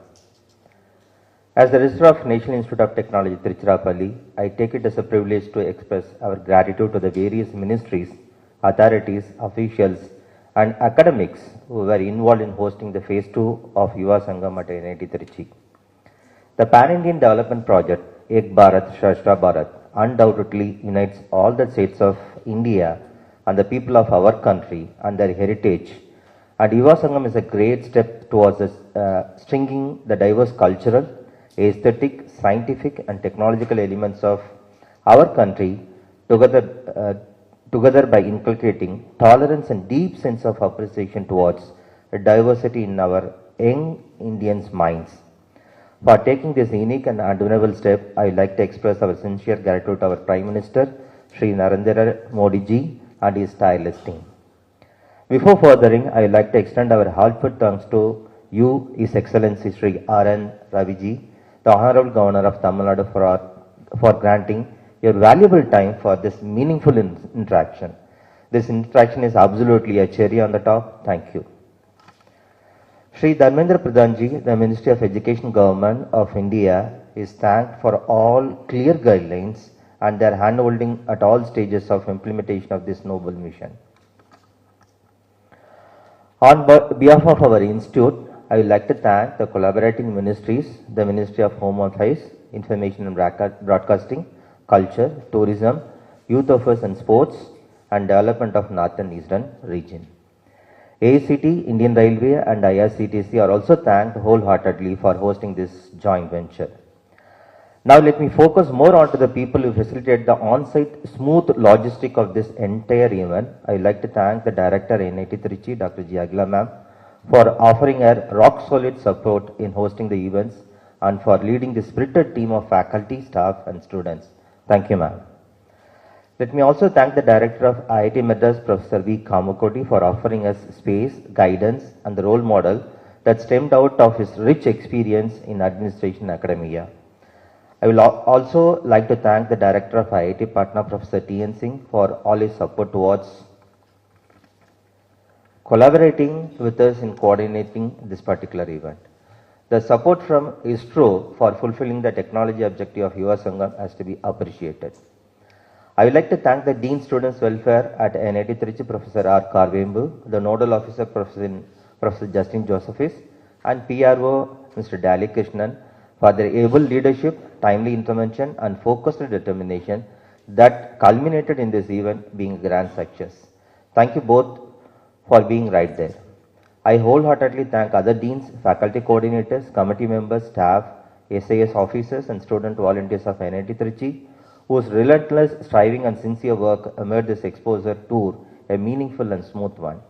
As the Registrar of National Institute of Technology, Tiruchirappalli, I take it as a privilege to express our gratitude to the various ministries, authorities, officials, and academics who were involved in hosting the Phase 2 of Yuva Sangam at NIT Trichy. The Pan-Indian Development Project, Ek Bharat Shrashtra Bharat, undoubtedly unites all the states of India and the people of our country and their heritage. And Yuva Sangam is a great step towards stringing the diverse cultural, aesthetic, scientific and technological elements of our country together by inculcating tolerance and deep sense of appreciation towards diversity in our young Indians' minds. For taking this unique and admirable step, I would like to express our sincere gratitude to our Prime Minister, Sri Narendra Modi ji, and his tireless team. Before furthering, I would like to extend our heartfelt thanks to you, His Excellency Sri R.N. Ravi ji, the Honorable Governor of Tamil Nadu, for granting your valuable time for this meaningful interaction. This interaction is absolutely a cherry on the top. Thank you. Shri Dharmendra Pradhan ji, the Ministry of Education Government of India, is thanked for all clear guidelines and their handholding at all stages of implementation of this noble mission. On behalf of our institute, I would like to thank the collaborating ministries, the Ministry of Home Affairs, Information and Broadcasting, Culture, Tourism, Youth Affairs and Sports, and Development of North and Eastern Region. AICT, Indian Railway and IRCTC are also thanked wholeheartedly for hosting this joint venture. Now let me focus more on to the people who facilitate the on-site smooth logistic of this entire event. I would like to thank the Director NIT Trichy, Dr. G. Agla ma'am, for offering her rock-solid support in hosting the events and for leading the spirited team of faculty, staff and students. Thank you, ma'am. Let me also thank the Director of IIT Madras, Professor V. Kamakoti, for offering us space, guidance, and the role model that stemmed out of his rich experience in administration and academia. I will also like to thank the Director of IIT Patna, Professor T.N. Singh, for all his support towards collaborating with us in coordinating this particular event. The support from ISRO for fulfilling the technology objective of Yuva Sangam has to be appreciated. I would like to thank the Dean Students Welfare at NIT Trichy, Professor R. Karvembu, the Nodal Officer, Professor Justin Josephis, and PRO, Mr. Dali Krishnan, for their able leadership, timely intervention, and focused determination that culminated in this event being a grand success. Thank you both for being right there. I wholeheartedly thank other deans, faculty coordinators, committee members, staff, SAS officers, and student volunteers of NIT Trichy, whose relentless striving and sincere work made this exposure tour a meaningful and smooth one.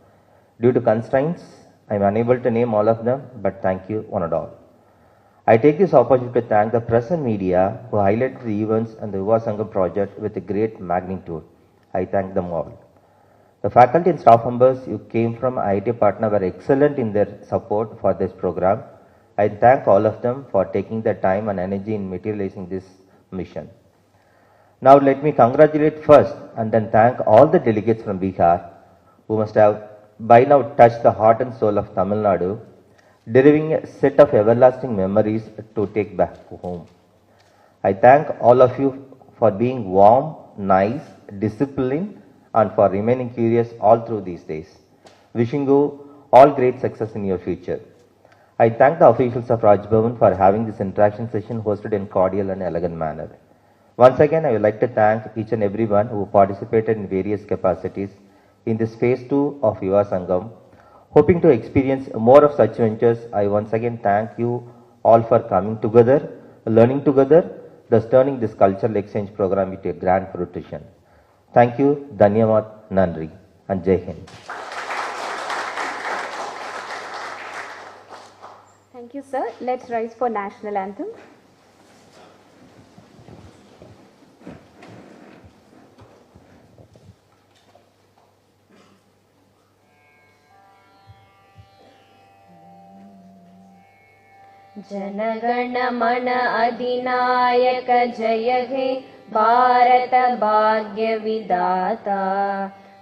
Due to constraints, I am unable to name all of them, but thank you one and all. I take this opportunity to thank the press and media who highlighted the events and the Yuva Sangam project with a great magnitude. I thank them all. The faculty and staff members who came from IIT Patna were excellent in their support for this program. I thank all of them for taking their time and energy in materializing this mission. Now let me congratulate first and then thank all the delegates from Bihar who must have by now touched the heart and soul of Tamil Nadu, deriving a set of everlasting memories to take back home. I thank all of you for being warm, nice, disciplined, and for remaining curious all through these days. Wishing you all great success in your future. I thank the officials of Raj Bhavan for having this interaction session hosted in cordial and elegant manner. Once again, I would like to thank each and everyone who participated in various capacities in this phase 2 of Yuva Sangam. Hoping to experience more of such ventures, I once again thank you all for coming together, learning together, thus turning this cultural exchange program into a grand fruition. Thank you, Dhanyavad, Nandri, and Jai Hind. Thank you, sir. Let's rise for national anthem. जनगण मन अधिनायक जय हे भारत भाग्य विधाता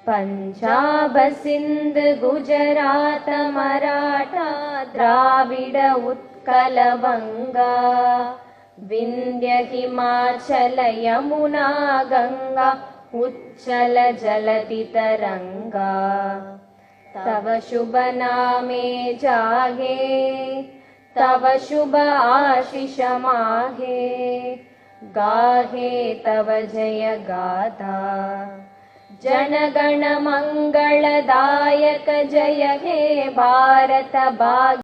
पंजाब सिंध गुजरात मराठा द्राविड उत्कल बंगा विंध्य हिमाचल यमुना गंगा उच्चल जलति तरंगा तव शुभ नामे जागे तव शुभ आशीष माहे गाहे तव जय गाथा जनगण मंगलदायक जय हे भारत भाग्य